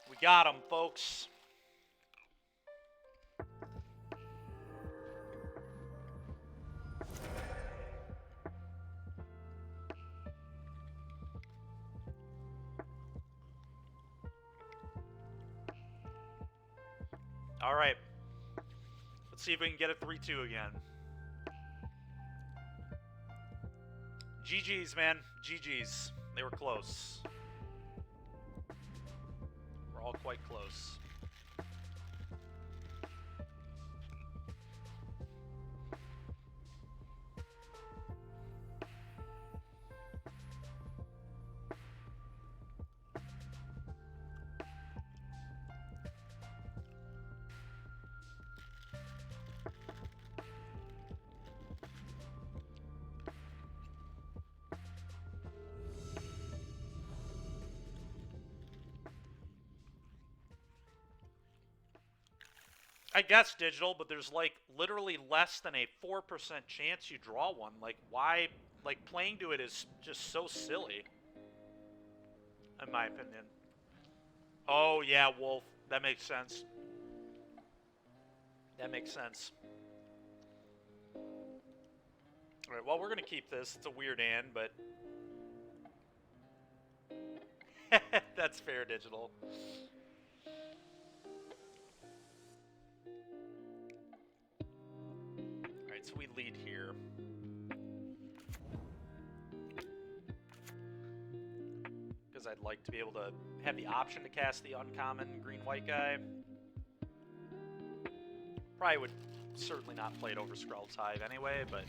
We got him, folks. All right. Let's see if we can get a 3-2 again. GG's, man. GG's. They were close. We're all quite close. I guess digital, but there's like literally less than a 4% chance you draw one. Like, why? Like, playing to it is just so silly, in my opinion. Oh, yeah, Wolf. That makes sense. That makes sense. Alright, well, we're going to keep this. It's a weird hand, but... That's fair, digital. Alright, so we lead here. Because I'd like to be able to have the option to cast the uncommon green-white guy. Probably would certainly not play it over Skrull's Hive anyway, but...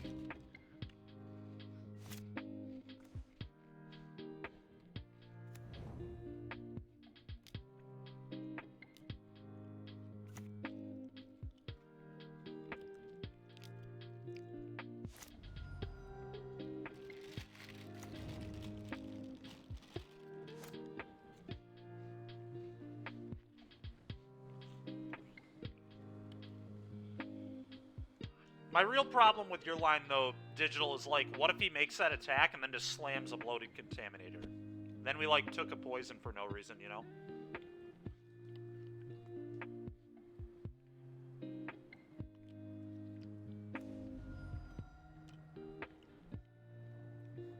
My real problem with your line, though, digital, is like, what if he makes that attack and then just slams a bloated Contaminator? Then we, like, took a poison for no reason, you know?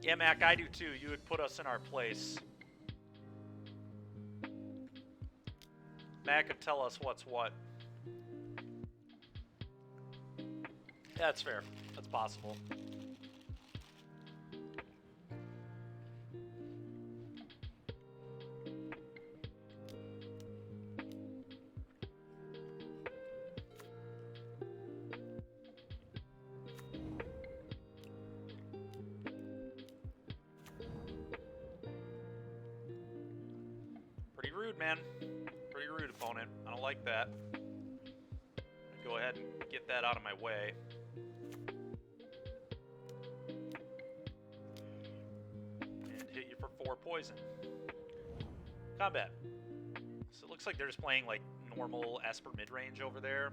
Yeah, Mac, I do too. You would put us in our place. Mac could tell us what's what. Yeah, that's fair. That's possible. Pretty rude, man. Pretty rude, opponent. I don't like that. Go ahead and get that out of my way. And hit you for 4 poison. Combat. So it looks like they're just playing like normal Esper mid-range over there.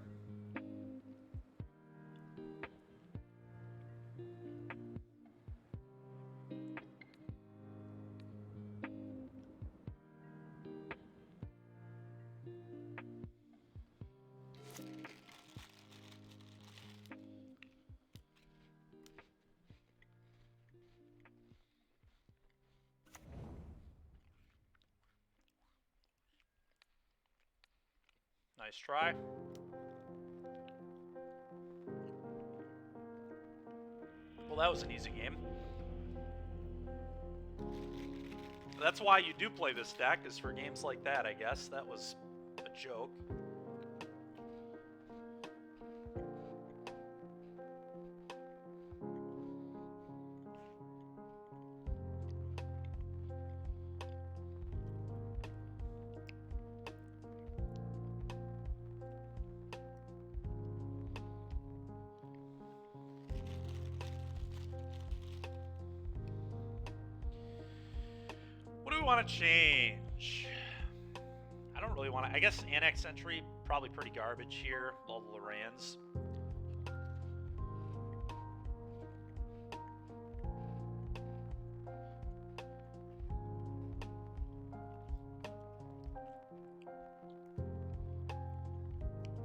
Nice try. Well, that was an easy game. That's why you do play this deck, is for games like that, I guess. That was a joke. Want to change? I don't really want to. I guess Annex Entry probably pretty garbage here. All the Lorans.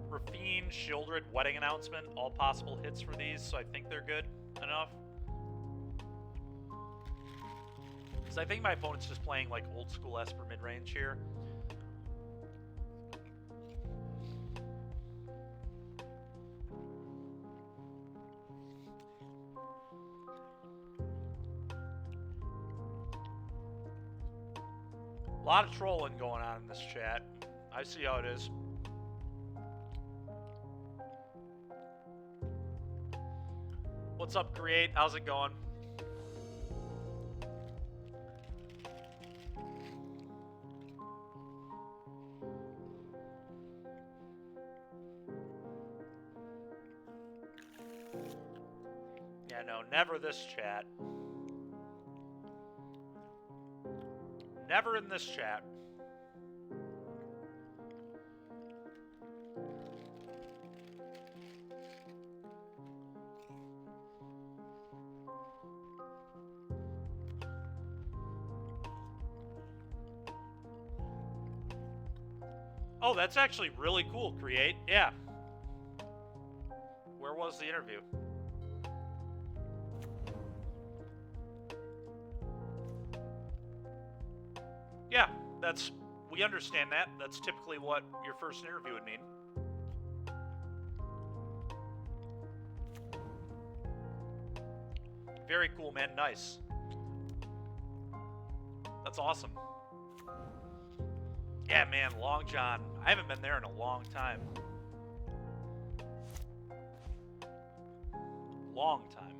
Rafine, Shieldred, Wedding Announcement, all possible hits for these, so I think they're good enough. I think my opponent's just playing like old school Esper mid-range here. A lot of trolling going on in this chat. I see how it is. What's up, Create? How's it going? No, never this chat. Never in this chat. Oh, that's actually really cool, Create. Yeah. Where was the interview? Yeah, we understand that. That's typically what your first interview would mean. Very cool, man. Nice. That's awesome. Yeah, man, Long John. I haven't been there in a long time. Long time.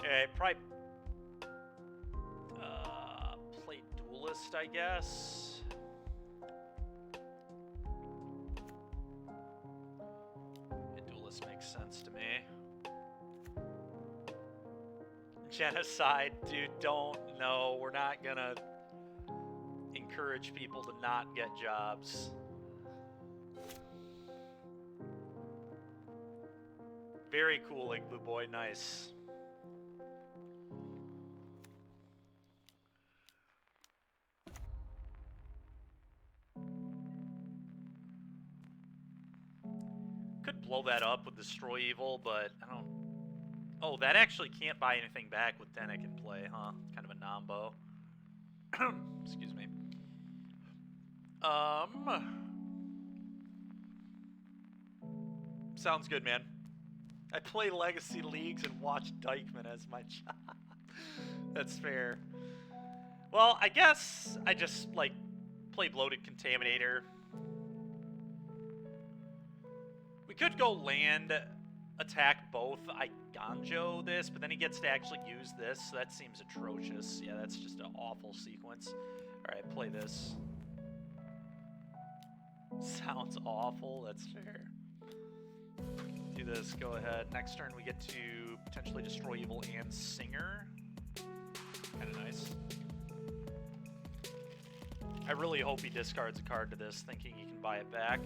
Okay, probably play Duelist, I guess. Yeah, Duelist makes sense to me. Genocide, dude, don't. No, we're not gonna encourage people to not get jobs. Very cool, Igloo Boy, nice. Could blow that up with Destroy Evil, but I don't... Oh, that actually can't buy anything back with Denik in play, huh? Kind of a nombo. Excuse me. Sounds good, man. I play Legacy Leagues and watch Dykeman as my job. That's fair. Well, I guess I just, like, play Bloated Contaminator. We could go land, attack both Eiganjo this, but then he gets to actually use this, so that seems atrocious. Yeah, that's just an awful sequence. Alright, play this. Sounds awful, that's fair. Do this, go ahead. Next turn we get to potentially Destroy Evil and Singer. Kinda nice. I really hope he discards a card to this, thinking he can buy it back.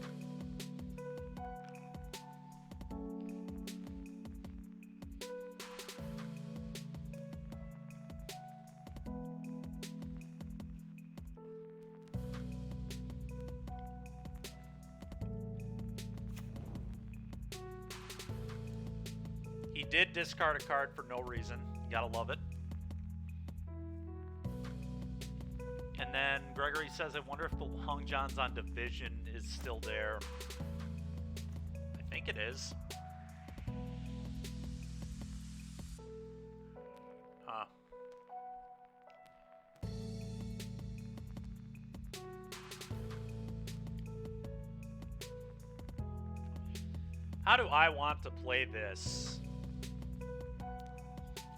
He did discard a card for no reason. You gotta love it. And then Gregory says, I wonder if the Long John's on Division is still there. I think it is. Huh. How do I want to play this?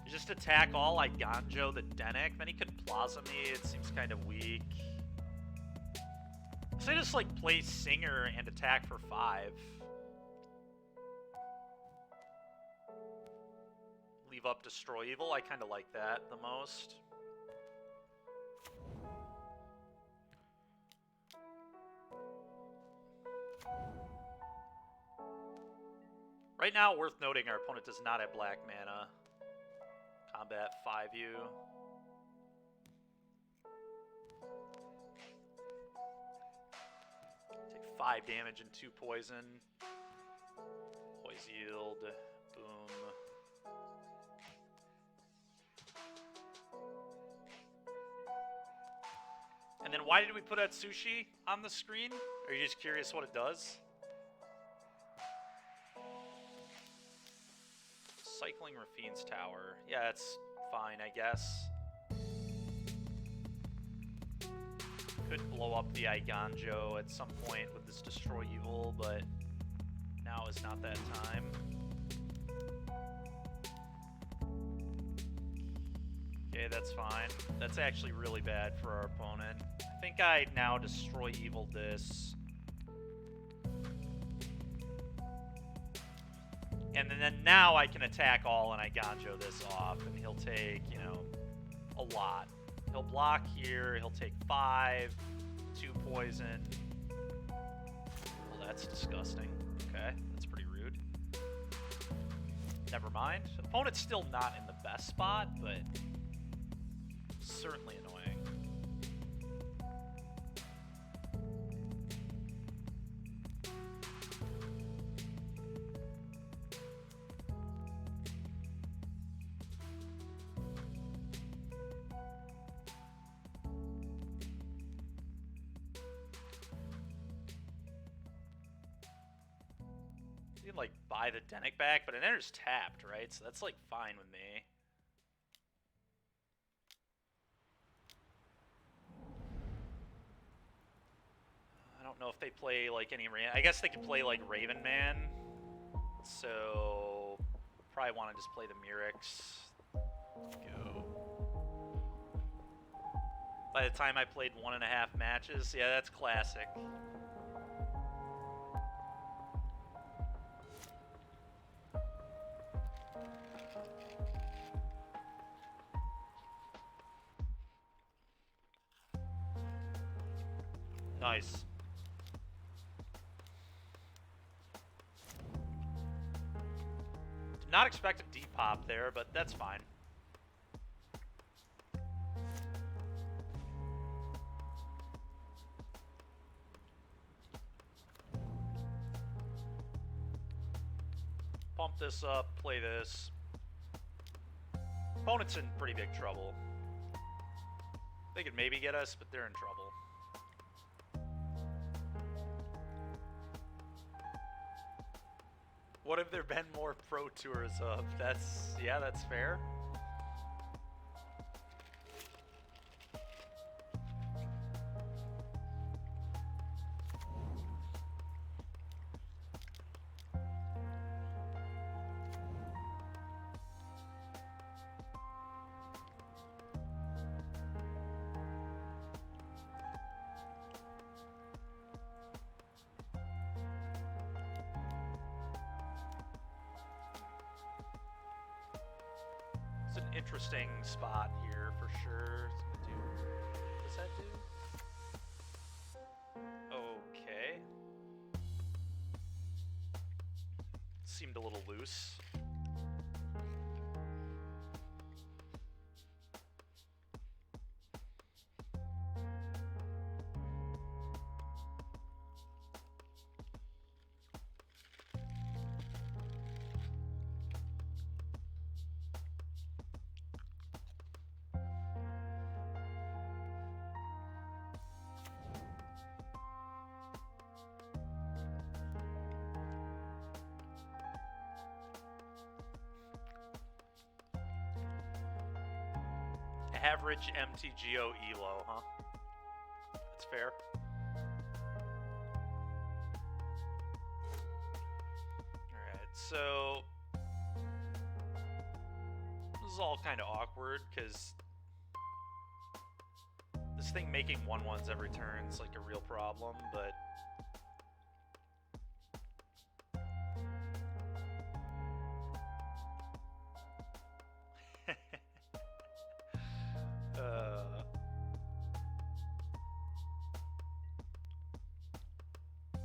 Just attack all Eiganjo the Denik, then he could Plaza me, it seems kind of weak. So I just like play Singer and attack for 5. Leave up Destroy Evil, I kind of like that the most. Right now, worth noting, our opponent does not have black mana. Combat 5U. Take 5 damage and 2 poison. Poise yield. Boom. And then why did we put Atsushi on the screen? Are you just curious what it does? Cycling Rafine's Tower. Yeah, it's fine, I guess. Could blow up the Eiganjo at some point with this Destroy Evil, but now is not that time. Okay, that's fine. That's actually really bad for our opponent. I think I now Destroy Evil this. And then now I can attack all and Eiganjo this off, and he'll take, you know, a lot. He'll block here, he'll take 5, 2 poison. Well, that's disgusting. Okay, that's pretty rude. Never mind. Opponent's still not in the best spot, but certainly annoying. You can, like, buy the Denic back, but it enters tapped, right? So that's, like, fine with me. I don't know if they play, like, any... I guess they could play, like, Raven Man. So... probably want to just play the Murex. Go. By the time I played 1.5 matches, yeah, that's classic. Nice. Did not expect a deep pop there, but that's fine. Pump this up, play this. Opponent's in pretty big trouble. They could maybe get us, but they're in trouble. What have there been more Pro Tours of? Yeah, that's fair. It's an interesting spot here for sure. What does that do? Okay. Seemed a little loose. Average MTGO elo, huh? That's fair. Alright, so... this is all kind of awkward, because... this thing making 1/1s every turn is like a real problem, but...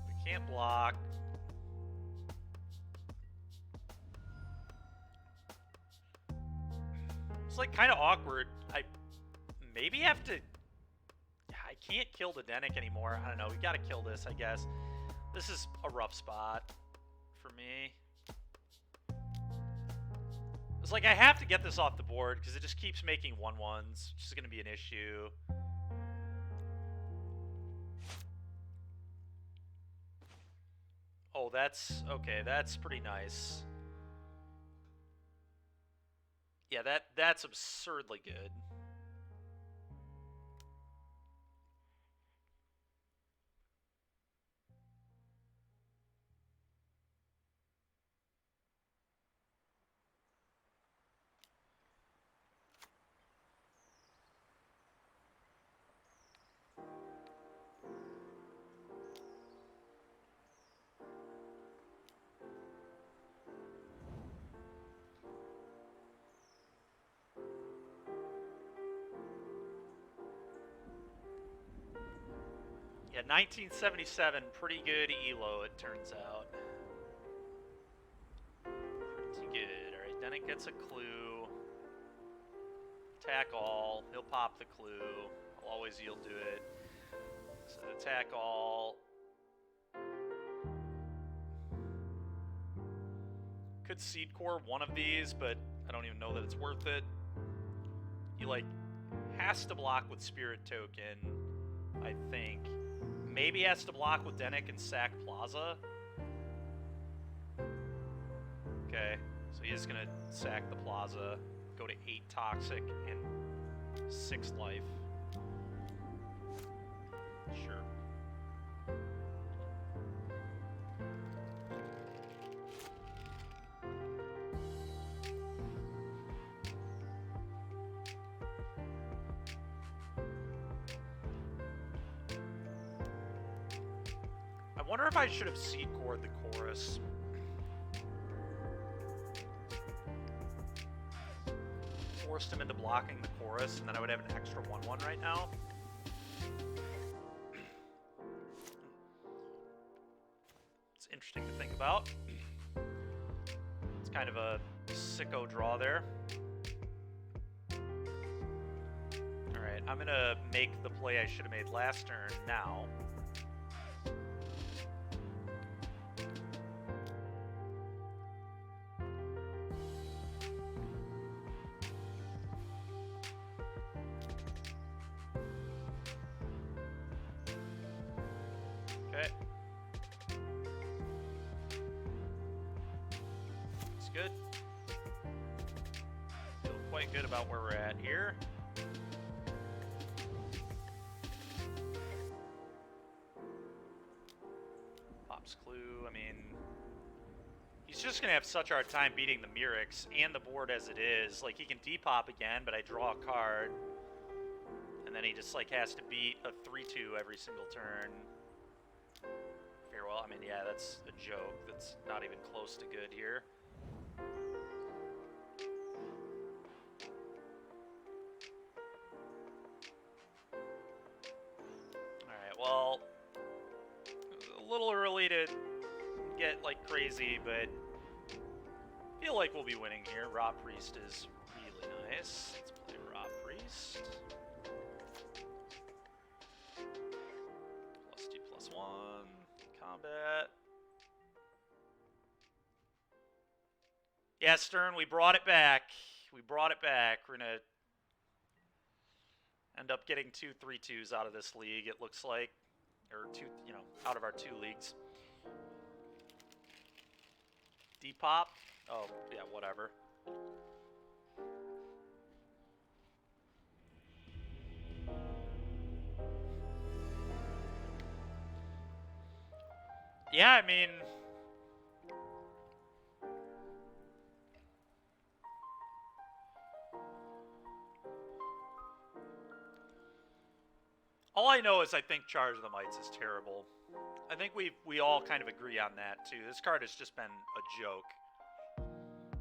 we can't block. It's like kind of awkward. I maybe have to... I can't kill the Denic anymore. I don't know. We gotta kill this, I guess. This is a rough spot for me. It's like I have to get this off the board because it just keeps making 1/1s, which is going to be an issue. Oh, that's... okay, that's pretty nice. Yeah, that's absurdly good. Yeah, 1977, pretty good elo, it turns out. Pretty good. Alright, Denic gets a clue. Attack all. He'll pop the clue. I'll always yield to it. So attack all. Could seed core one of these, but I don't even know that it's worth it. He, like, has to block with Spirit Token, I think. Maybe has to block with Denic and sack Plaza. Okay, so he is going to sack the plaza, go to 8 toxic and 6 life. Sure. I wonder if I should have seed cored the chorus. Forced him into blocking the chorus, and then I would have an extra 1-1 right now. It's interesting to think about. It's kind of a sicko draw there. Alright, I'm gonna make the play I should have made last turn now. Okay. It's good. Feel quite good about where we're at here. Pop's Clue, I mean, he's just going to have such a hard time beating the Mirrex and the board as it is. Like, he can depop again, but I draw a card. And then he just, like, has to beat a 3-2 every single turn. Farewell. I mean, yeah, that's a joke. That's not even close to good here. Alright, well, a little early to get, like, crazy, but I feel like we'll be winning here. Raw Priest is really nice. Let's play Raw Priest. +2/+1. Combat. Yeah, Stern, we brought it back. We brought it back. We're going to end up getting 2 3-2s out of this league, it looks like. Or 2, you know, out of our 2 leagues. Depop? Oh, yeah, whatever. Yeah, I mean, all I know is I think Charge of the Mites is terrible. I think we all kind of agree on that, too. This card has just been a joke.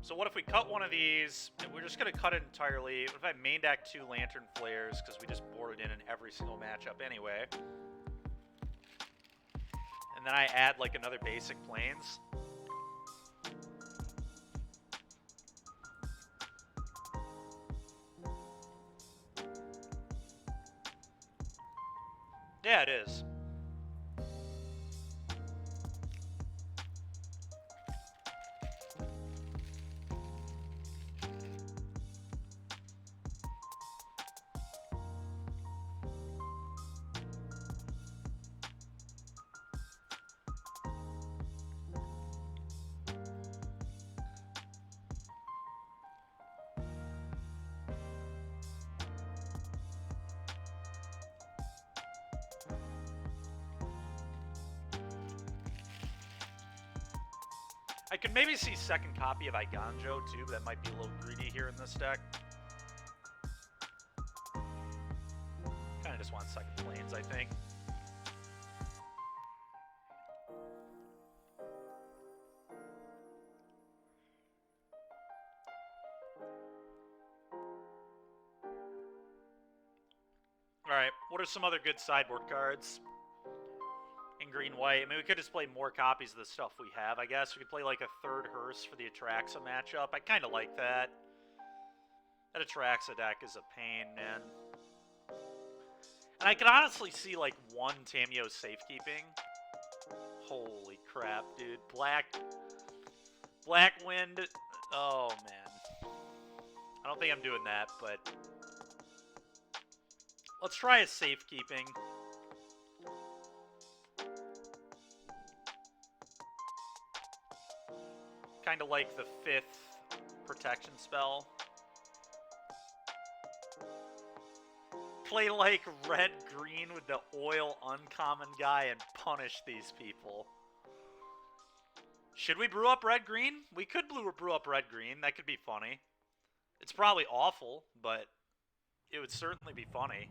So what if we cut one of these, and we're just going to cut it entirely. What if I main deck 2 Lantern Flares, because we just board it in every single matchup anyway. And then I add, like, another basic Plains. Yeah, it is. I could maybe see second copy of Eiganjo too, but that might be a little greedy here in this deck. Kind of just want second Plains, I think. Alright, what are some other good sideboard cards? In green-white. I mean, we could just play more copies of the stuff we have, I guess. We could play, like, a third Hearse for the Atraxa matchup. I kind of like that. That Atraxa deck is a pain, man. And I could honestly see, like, 1 Tamiyo Safekeeping. Holy crap, dude. Black Wind. Oh, man. I don't think I'm doing that, but let's try a Safekeeping. Kind of like the 5th protection spell. Play like red-green with the oil uncommon guy and punish these people. Should we brew up red-green? We could brew up red-green. That could be funny. It's probably awful, but it would certainly be funny.